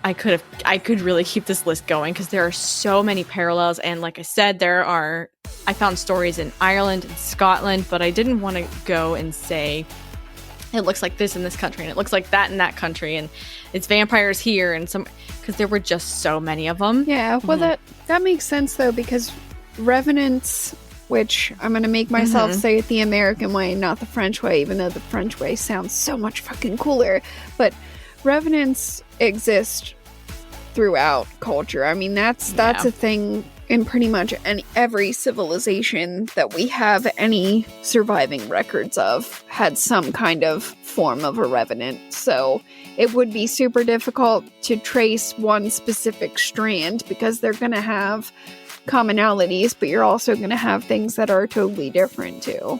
I could really keep this list going because there are so many parallels. And like I said, I found stories in Ireland and Scotland, but I didn't want to go and say it looks like this in this country and it looks like that in that country and it's vampires here and some, because there were just so many of them. Yeah, well, that makes sense though, because revenants, which I'm going to make myself say it the American way, not the French way, even though the French way sounds so much fucking cooler. But revenants exist throughout culture. I mean, that's a thing in pretty much every civilization that we have any surviving records of had some kind of form of a revenant. So it would be super difficult to trace one specific strand because they're going to have commonalities, but you're also going to have things that are totally different too.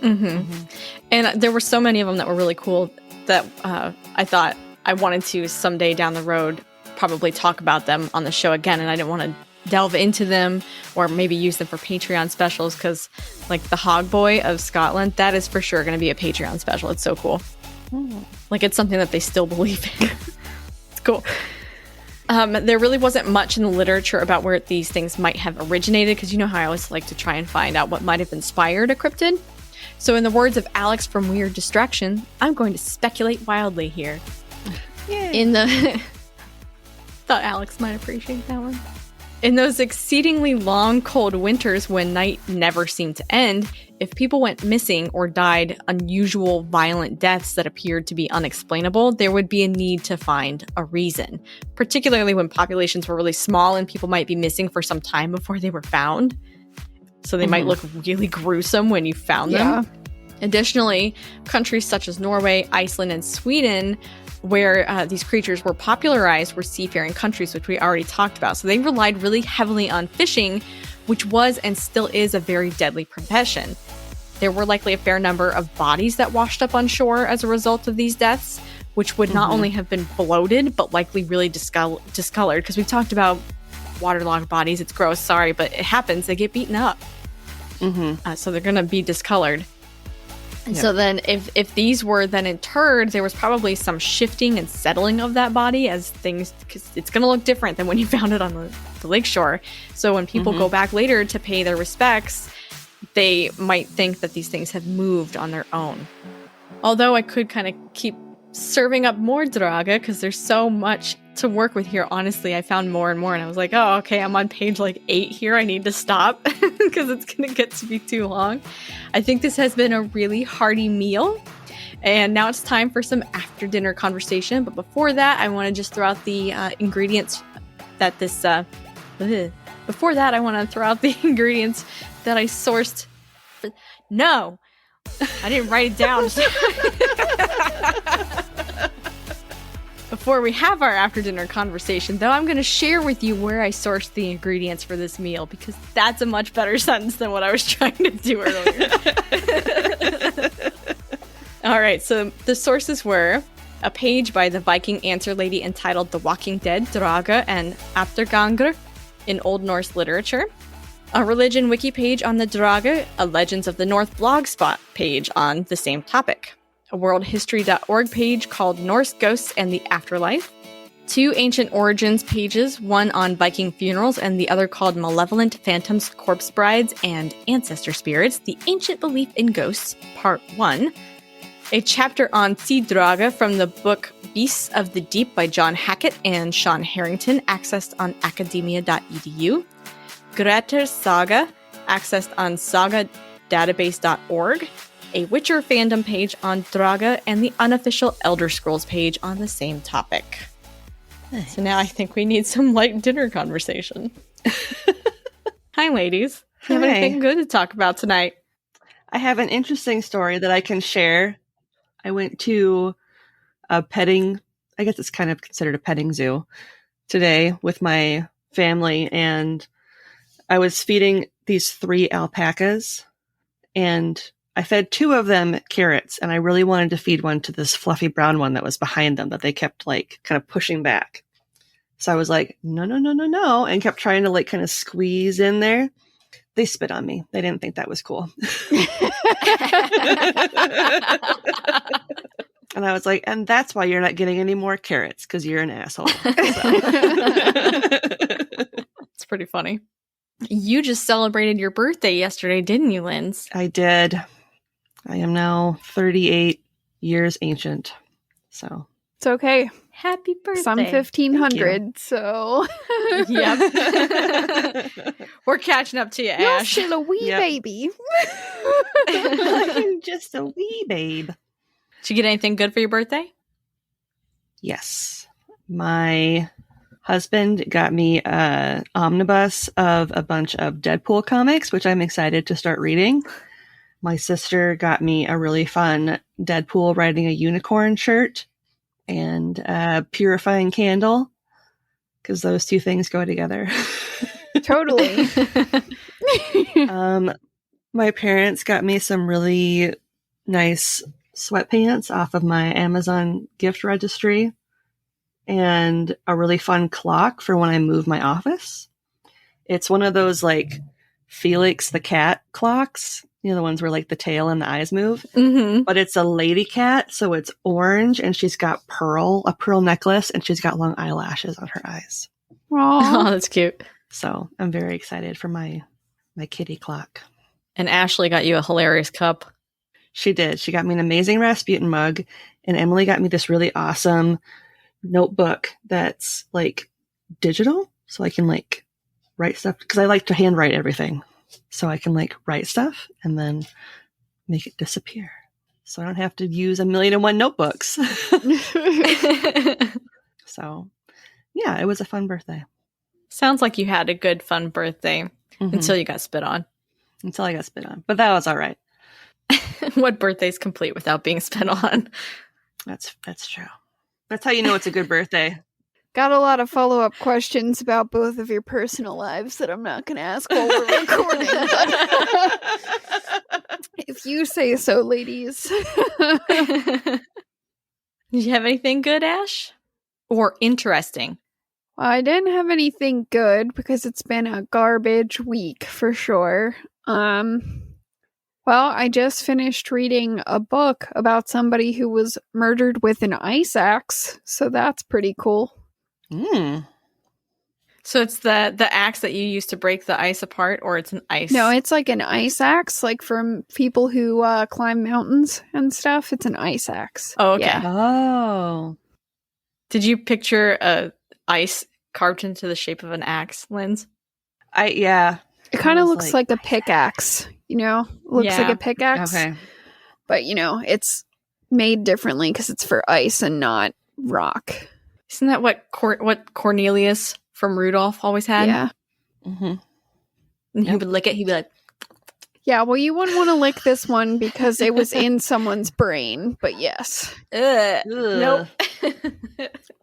And there were so many of them that were really cool that I thought I wanted to someday down the road probably talk about them on the show again, and I didn't want to delve into them or maybe use them for Patreon specials because like the Hog Boy of Scotland, that is for sure going to be a Patreon special. It's so cool. Like it's something that they still believe in. It's cool. There really wasn't much in the literature about where these things might have originated because you know how I always like to try and find out what might have inspired a cryptid. So in the words of Alex from Weird Distraction, I'm going to speculate wildly here. Yay. Thought Alex might appreciate that one. In those exceedingly long, cold winters when night never seemed to end, if people went missing or died unusual, violent deaths that appeared to be unexplainable, there would be a need to find a reason, particularly when populations were really small and people might be missing for some time before they were found. So they might look really gruesome when you found them. Additionally, countries such as Norway, Iceland, and Sweden, where these creatures were popularized, were seafaring countries, which we already talked about. So they relied really heavily on fishing, which was and still is a very deadly profession. There were likely a fair number of bodies that washed up on shore as a result of these deaths, which would not only have been bloated, but likely really discolored. Because we've talked about waterlogged bodies. It's gross, sorry, but it happens. They get beaten up. So they're going to be discolored. And so then if these were then interred, there was probably some shifting and settling of that body as things, because it's going to look different than when you found it on the lakeshore. So when people go back later to pay their respects, they might think that these things have moved on their own. Although I could kind of keep serving up more Draugr because there's so much to work with here. Honestly, I found more and more, and I was like, oh, okay, I'm on page like 8 here. I need to stop because it's going to get to be too long. I think this has been a really hearty meal, and now it's time for some after dinner conversation. But before that, I want to just throw out the ingredients that this. Before that, I want to throw out the ingredients that I sourced. No, I didn't write it down. Before we have our after dinner conversation, though, I'm going to share with you where I sourced the ingredients for this meal, because that's a much better sentence than what I was trying to do earlier. All right, so the sources were a page by the Viking answer lady entitled The Walking Dead, Draugr and Afturgangr in Old Norse literature, a religion wiki page on the Draugr, a Legends of the North blogspot page on the same topic, a worldhistory.org page called Norse Ghosts and the Afterlife, 2 ancient origins pages, one on Viking funerals and the other called Malevolent Phantoms, Corpse Brides, and Ancestor Spirits, the Ancient Belief in Ghosts, Part 1, a chapter on Sea Draugr from the book Beasts of the Deep by John Hackett and Sean Harrington, accessed on academia.edu, Grettir's Saga, accessed on sagadatabase.org, a Witcher fandom page on Draugr, and the unofficial Elder Scrolls page on the same topic. Nice. So now I think we need some light dinner conversation. Hi, ladies. Do you have anything good to talk about tonight? I have an interesting story that I can share. I went to a petting, I guess it's kind of considered a petting zoo today with my family, and I was feeding these 3 alpacas, and I fed 2 of them carrots, and I really wanted to feed one to this fluffy brown one that was behind them that they kept like kind of pushing back. So I was like, no, and kept trying to like kind of squeeze in there. They spit on me. They didn't think that was cool. And I was like, and that's why you're not getting any more carrots, because you're an asshole. So. It's pretty funny. You just celebrated your birthday yesterday, didn't you, Linz? I did. I am now 38 years ancient. So It's okay. Happy birthday. Some 1500, so. Yep. We're catching up to you, You're Ash. still a wee baby. I'm just a wee babe. Did you get anything good for your birthday? Yes. My husband got me an omnibus of a bunch of Deadpool comics, which I'm excited to start reading. My sister got me a really fun Deadpool riding a unicorn shirt and a purifying candle, because those 2 things go together. Totally. My parents got me some really nice sweatpants off of my Amazon gift registry, and a really fun clock for when I move my office. It's one of those like Felix the cat clocks, you know, the ones where like the tail and the eyes move, but it's a lady cat. So it's orange, and she's got a pearl necklace, and she's got long eyelashes on her eyes. Oh, that's cute. So I'm very excited for my kitty clock. And Ashley got you a hilarious cup. She did. She got me an amazing Rasputin mug, and Emily got me this really awesome notebook that's like digital, so I can like write stuff, because I like to handwrite everything, so I can like write stuff and then make it disappear, so I don't have to use 1,000,001 notebooks. So yeah, it was a fun birthday. Sounds like you had a good fun birthday until you got spit on. Until I got spit on, but that was all right. What birthday's complete without being spit on? That's true. That's how you know it's a good birthday. Got a lot of follow-up questions about both of your personal lives that I'm not going to ask while we're recording. If you say so, ladies. Did you have anything good, Ash? Or interesting? Well, I didn't have anything good because it's been a garbage week for sure. Well, I just finished reading a book about somebody who was murdered with an ice axe, so that's pretty cool. Mm. So it's the axe that you use to break the ice apart, or it's an ice? No, it's like an ice axe, like from people who climb mountains and stuff. It's an ice axe. Oh, okay. Yeah. Oh. Did you picture a ice carved into the shape of an axe, Linz? Yeah. It kind of was looks like a pickaxe, you know? Looks like Yeah. a pickaxe. Okay. But, you know, it's made differently because it's for ice and not rock. Isn't that what Cornelius from Rudolph always had? Yeah. Mm-hmm. And he Yep. would lick it. He'd be like, Yeah, well, you wouldn't want to lick this one because it was in someone's brain, but yes. ugh. Nope.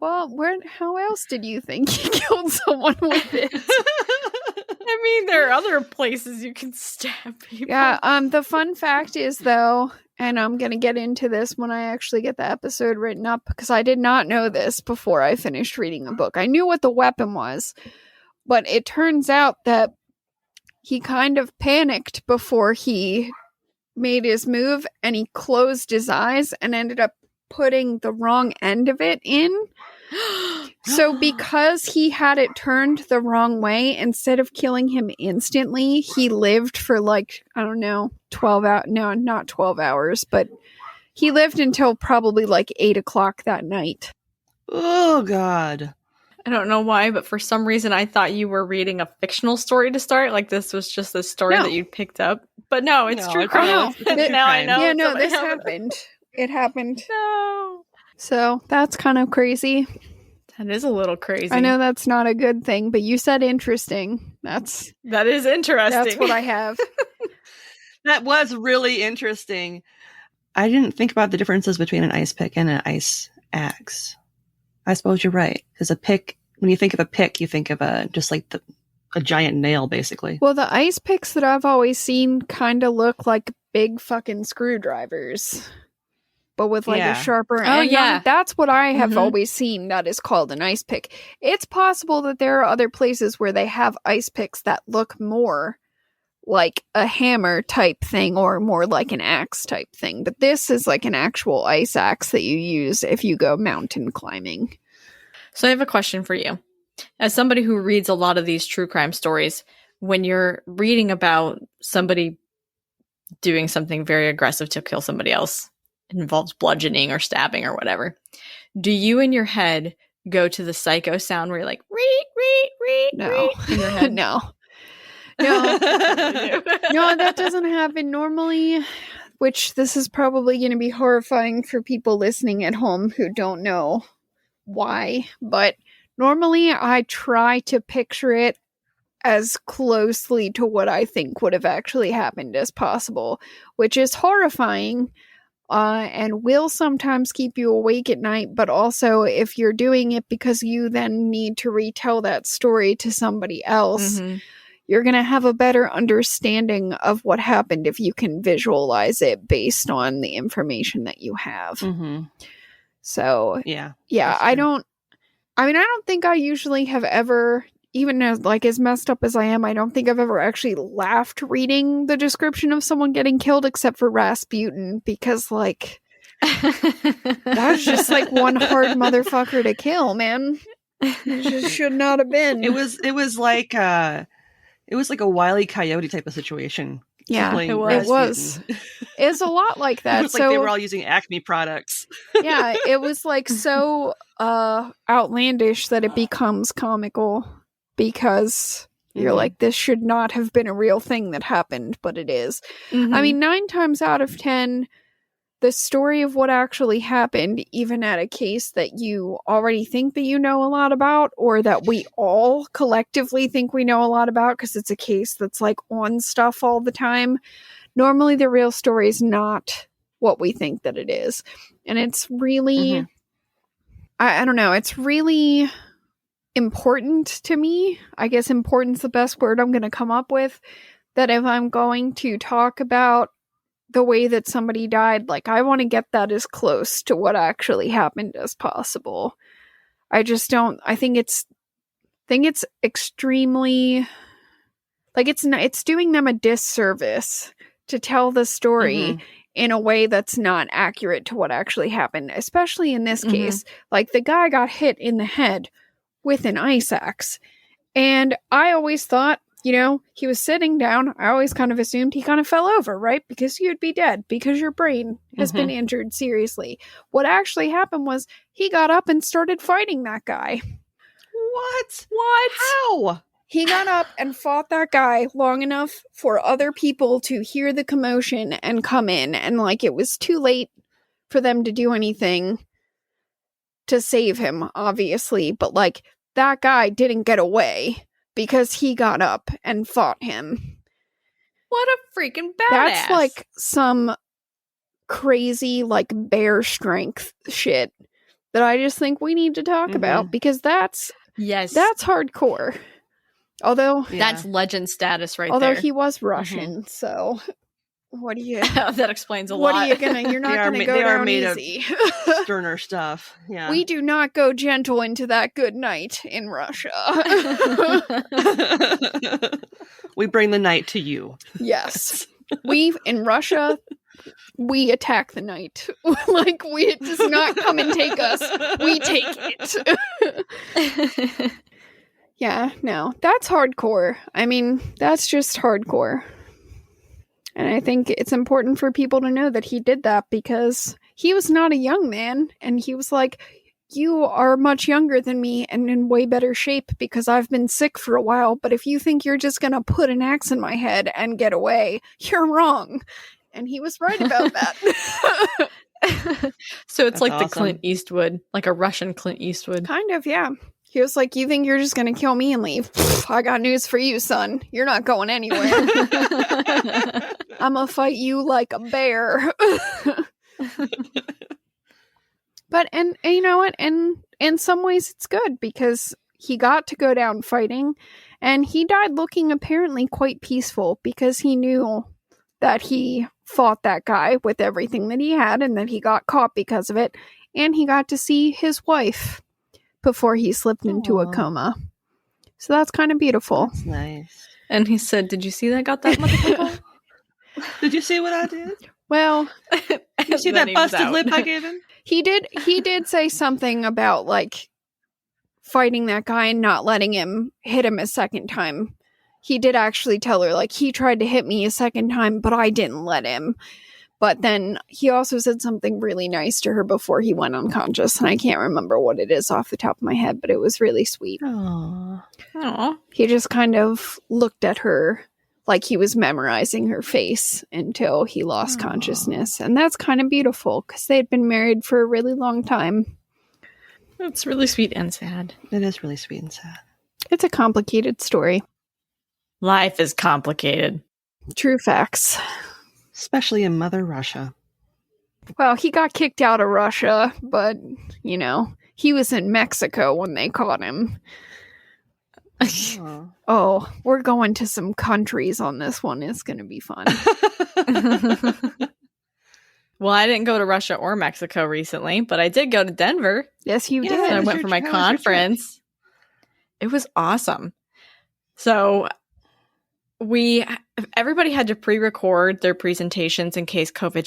Well, how else did you think he killed someone with it? I mean, there are other places you can stab people. Yeah, the fun fact is, though, and I'm going to get into this when I actually get the episode written up, because I did not know this before I finished reading the book. I knew what the weapon was, but it turns out that he kind of panicked before he made his move, and he closed his eyes and ended up putting the wrong end of it in. So because he had it turned the wrong way, instead of killing him instantly, he lived for like, I don't know, 12 hours. No, not 12 hours, but he lived until probably like 8 o'clock that night. Oh, God. I don't know why, but for some reason I thought you were reading a fictional story to start. Like this was just a story No. that you picked up. But no, it's No, true it's crime. not. It's true Now I crime. know. Yeah, no, Somebody this happened. It happened. No. So that's kind of crazy. That is a little crazy. I know that's not a good thing, but you said interesting. That is interesting. That's what I have. That was really interesting. I didn't think about the differences between an ice pick and an ice axe. I suppose you're right. Because a pick, when you think of a pick, you think of a giant nail, basically. Well, the ice picks that I've always seen kind of look like big fucking screwdrivers, but with like Yeah. a sharper Oh, end. yeah. That's what I have Mhm. always seen that is called an ice pick. It's possible that there are other places where they have ice picks that look more like a hammer type thing or more like an axe type thing, but this is like an actual ice axe that you use if you go mountain climbing. So I have a question for you. As somebody who reads a lot of these true crime stories, when you're reading about somebody doing something very aggressive to kill somebody else, it involves bludgeoning or stabbing or whatever, do you in your head go to the psycho sound where you're like, reet, reet, reet, No. reet, in your head? No. No. No, that doesn't happen normally, which this is probably going to be horrifying for people listening at home who don't know why, but normally I try to picture it as closely to what I think would have actually happened as possible, which is horrifying and will sometimes keep you awake at night, but also if you're doing it because you then need to retell that story to somebody else, Mhm. you're going to have a better understanding of what happened if you can visualize it based on the information that you have. Mm-hmm. So, Yeah. yeah, that's I true. don't think I usually have ever, even as messed up as I am, I don't think I've ever actually laughed reading the description of someone getting killed except for Rasputin, because like, that's just like one hard motherfucker to kill, man. It just should not have been. It was like a Wile E. Coyote type of situation. Yeah, killing it was. It was. Rasputin. It's a lot like that. It was like they were all using Acme products. Yeah, it was like so outlandish that it becomes comical because you're Mhm. like, this should not have been a real thing that happened, but it is. Mhm. I mean, 9 times out of 10, the story of what actually happened, even at a case that you already think that you know a lot about, or that we all collectively think we know a lot about because it's a case that's like on stuff all the time, normally the real story is not what we think that it is. And it's really, I don't know, it's really important to me. I guess important's the best word I'm going to come up with, that if I'm going to talk about the way that somebody died, like I want to get that as close to what actually happened as possible. I just don't, I think it's extremely, like it's doing them a disservice to tell the story Mm-hmm. in a way that's not accurate to what actually happened, especially in this Mhm. case. Like, the guy got hit in the head with an ice axe. And I always thought, you know, he was sitting down. I always kind of assumed he kind of fell over, right? Because you'd be dead because your brain has been injured seriously. What actually happened was he got up and started fighting that guy. What? What? How? He got up and fought that guy long enough for other people to hear the commotion and come in. And, like, it was too late for them to do anything to save him, obviously. But, like, that guy didn't get away because he got up and fought him. What a freaking badass. That's, like, some crazy, like, bear strength shit that I just think we need to talk about, because that's yes. hardcore. Although That's legend status right although there. he was Russian, so what do you? That explains a What lot. are you gonna? You're not gonna go they are down made easy. Sterner stuff. Yeah. We do not go gentle into that good night in Russia. We bring the night to you. Yes, we in Russia. We attack the night. Like, it does not come and take us. We take it. Yeah, no, that's hardcore. I mean, that's just hardcore. And I think it's important for people to know that he did that because he was not a young man. And he was like, you are much younger than me and in way better shape because I've been sick for a while. But if you think you're just going to put an axe in my head and get away, you're wrong. And he was right about that. So it's That's like awesome. the Clint Eastwood, like a Russian Clint Eastwood. Kind of, yeah. He was like, you think you're just going to kill me and leave? I got news for you, son. You're not going anywhere. I'm going to fight you like a bear. But, and you know what? And in some ways it's good because he got to go down fighting and he died looking apparently quite peaceful because he knew that he fought that guy with everything that he had and that he got caught because of it. And he got to see his wife before he slipped into a Aw. coma. So that's kind of beautiful. That's nice. And he said, did you see that got that motherfucker? Did you see what I did? Well, You see Then that he was busted out. lip I gave him? he did say something about, like, fighting that guy and not letting him hit him a second time. He did actually tell her, like, he tried to hit me a second time, but I didn't let him. But then he also said something really nice to her before he went unconscious. And I can't remember what it is off the top of my head, but it was really sweet. Aww. Aw. He just kind of looked at her like he was memorizing her face until he lost Aw. consciousness. And that's kind of beautiful because they'd been married for a really long time. That's really sweet and sad. It is really sweet and sad. It's a complicated story. Life is complicated. True facts. Especially in Mother Russia. Well, he got kicked out of Russia, but, you know, he was in Mexico when they caught him. Aw. Oh, we're going to some countries on this one. It's going to be fun. Well, I didn't go to Russia or Mexico recently, but I did go to Denver. Yes, you Yeah, did. And I was went your- for my how was your trip? conference. It was awesome. So everybody had to pre-record their presentations in case COVID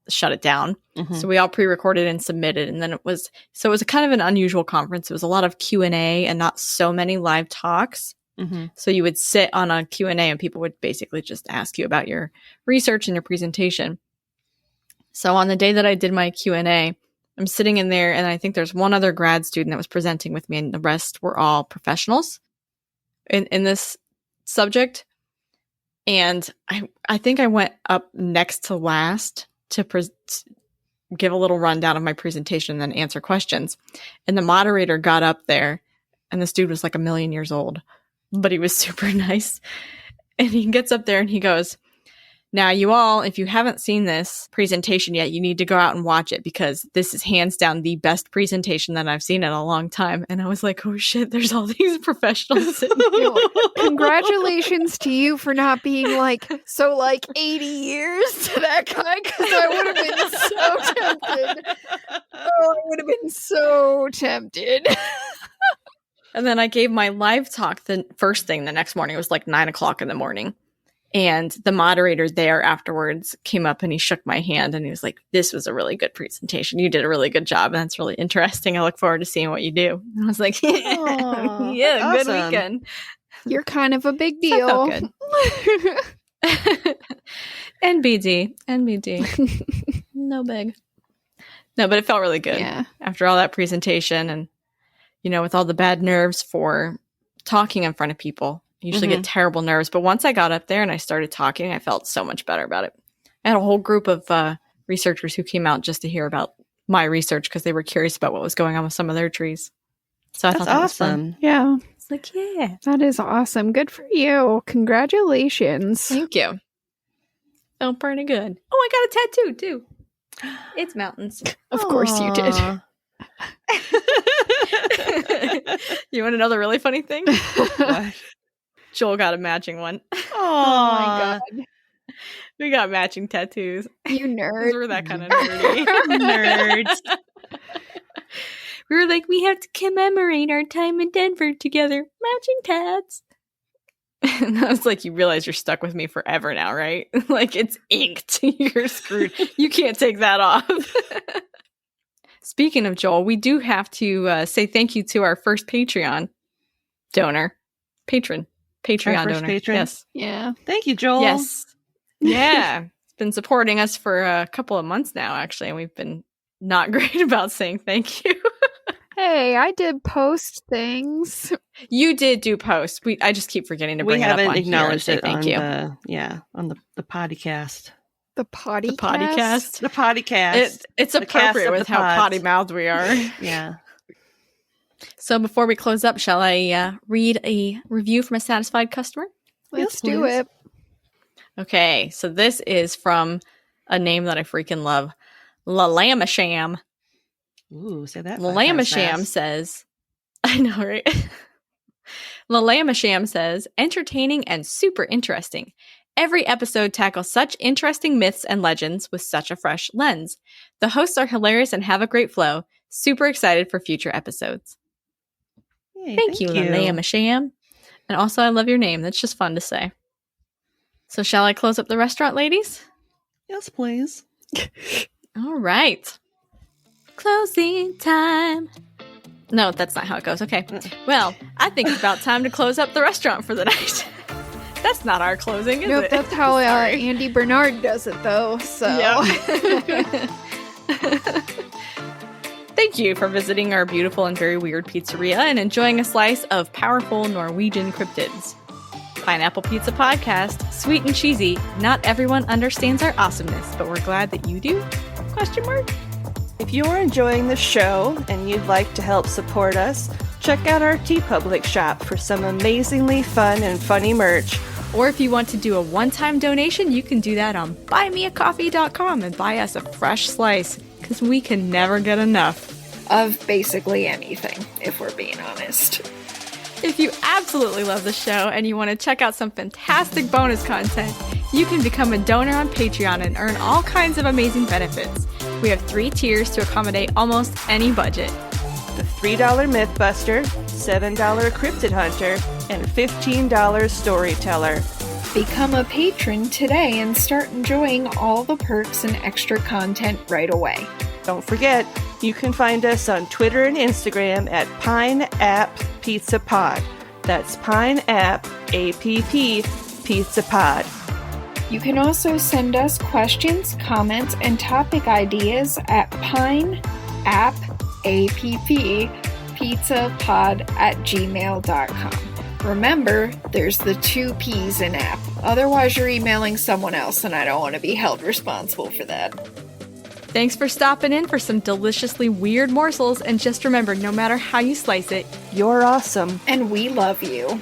shut it down. Mhm. So we all pre-recorded and submitted, and then it was a kind of an unusual conference. It was a lot of Q&A and not so many live talks. Mhm. So you would sit on a Q&A and people would basically just ask you about your research and your presentation. So on the day that I did my Q&A, I'm sitting in there and I think there's one other grad student that was presenting with me and the rest were all professionals in this subject. And I think I went up next to last to give a little rundown of my presentation and then answer questions. And the moderator got up there and this dude was like 1,000,000 years old, but he was super nice. And he gets up there and he goes, now you all, if you haven't seen this presentation yet, you need to go out and watch it because this is hands down the best presentation that I've seen in a long time. And I was like, oh shit, there's all these professionals sitting here. Congratulations to you for not being like 80 years to that guy because I would have been so tempted. Oh, I would have been so tempted. And then I gave my live talk the first thing the next morning. It was like 9:00 in the morning. And the moderator there afterwards came up and he shook my hand and he was like, this was a really good presentation. You did a really good job. And that's really interesting. I look forward to seeing what you do. And I was like, Aw, yeah, that's good awesome. weekend. You're kind of a big So deal. I felt good. NBD. No big. No, but it felt really good. Yeah. After all that presentation and, with all the bad nerves for talking in front of people. I usually get terrible nerves. But once I got up there and I started talking, I felt so much better about it. I had a whole group of researchers who came out just to hear about my research because they were curious about what was going on with some of their trees. So I That's thought that was fun. awesome. Yeah. It's like, yeah. That is awesome. Good for you. Congratulations. Thank you. Felt pretty good. Oh, I got a tattoo too. It's mountains. Of course you did. Aw. You want another really funny thing? What? Joel got a matching one. Oh my god. We got matching tattoos. You 'Cause nerd. we're that kind of nerdy. Nerds. We were like, we have to commemorate our time in Denver together. Matching tats. And I was like, you realize you're stuck with me forever now, right? Like, it's inked. You're screwed. You can't take that off. Speaking of Joel, we do have to say thank you to our first Patreon donor. Patron. Patreon Our first donor. patron? Yes. Yeah. Thank you, Joel. Yes. Yeah. It's been supporting us for a couple of months now, actually, and we've been not great about saying thank you. Hey, I did post things. You did do posts. I just keep forgetting to We bring it up haven't on acknowledged here it and on say thank you. on the podcast. The potty The podcast. The podcast. It's The cast appropriate of with the how pods. potty mouthed we are. Yeah. So before we close up, shall I read a review from a satisfied customer? Let's Yes, do please. it. Okay, so this is from a name that I freaking love, Lalamasham. Ooh, say that. 5 times Lalamasham fast. says, I know, right? Lalamasham says, entertaining and super interesting. Every episode tackles such interesting myths and legends with such a fresh lens. The hosts are hilarious and have a great flow. Super excited for future episodes. Yay, Thank you, Lalamasham. And also, I love your name. That's just fun to say. So shall I close up the restaurant, ladies? Yes, please. All right. Closing time. No, that's not how it goes. Okay. Well, I think it's about time to close up the restaurant for the night. That's not our closing, is Nope, it? that's how Sorry. Andy Bernard does it, though. So, Yep. Thank you for visiting our beautiful and very weird pizzeria and enjoying a slice of powerful Norwegian cryptids. Pineapple Pizza Podcast, sweet and cheesy. Not everyone understands our awesomeness, but we're glad that you do? ? If you're enjoying the show and you'd like to help support us, check out our TeePublic shop for some amazingly fun and funny merch. Or if you want to do a one-time donation, you can do that on buymeacoffee.com and buy us a fresh slice, because we can never get enough. of basically anything, if we're being honest. If you absolutely love the show and you want to check out some fantastic bonus content, you can become a donor on Patreon and earn all kinds of amazing benefits. We have 3 tiers to accommodate almost any budget. The $3 Mythbuster, $7 Cryptid Hunter, and $15 Storyteller. Become a patron today and start enjoying all the perks and extra content right away. Don't forget, you can find us on Twitter and Instagram at Pine App Pizza Pod. That's Pine App APP Pizza Pod. You can also send us questions, comments, and topic ideas at pineappizzapod@gmail.com. Remember, there's the 2 P's in app. Otherwise, you're emailing someone else, and I don't want to be held responsible for that. Thanks for stopping in for some deliciously weird morsels, and just remember, no matter how you slice it, You're awesome. And we love you.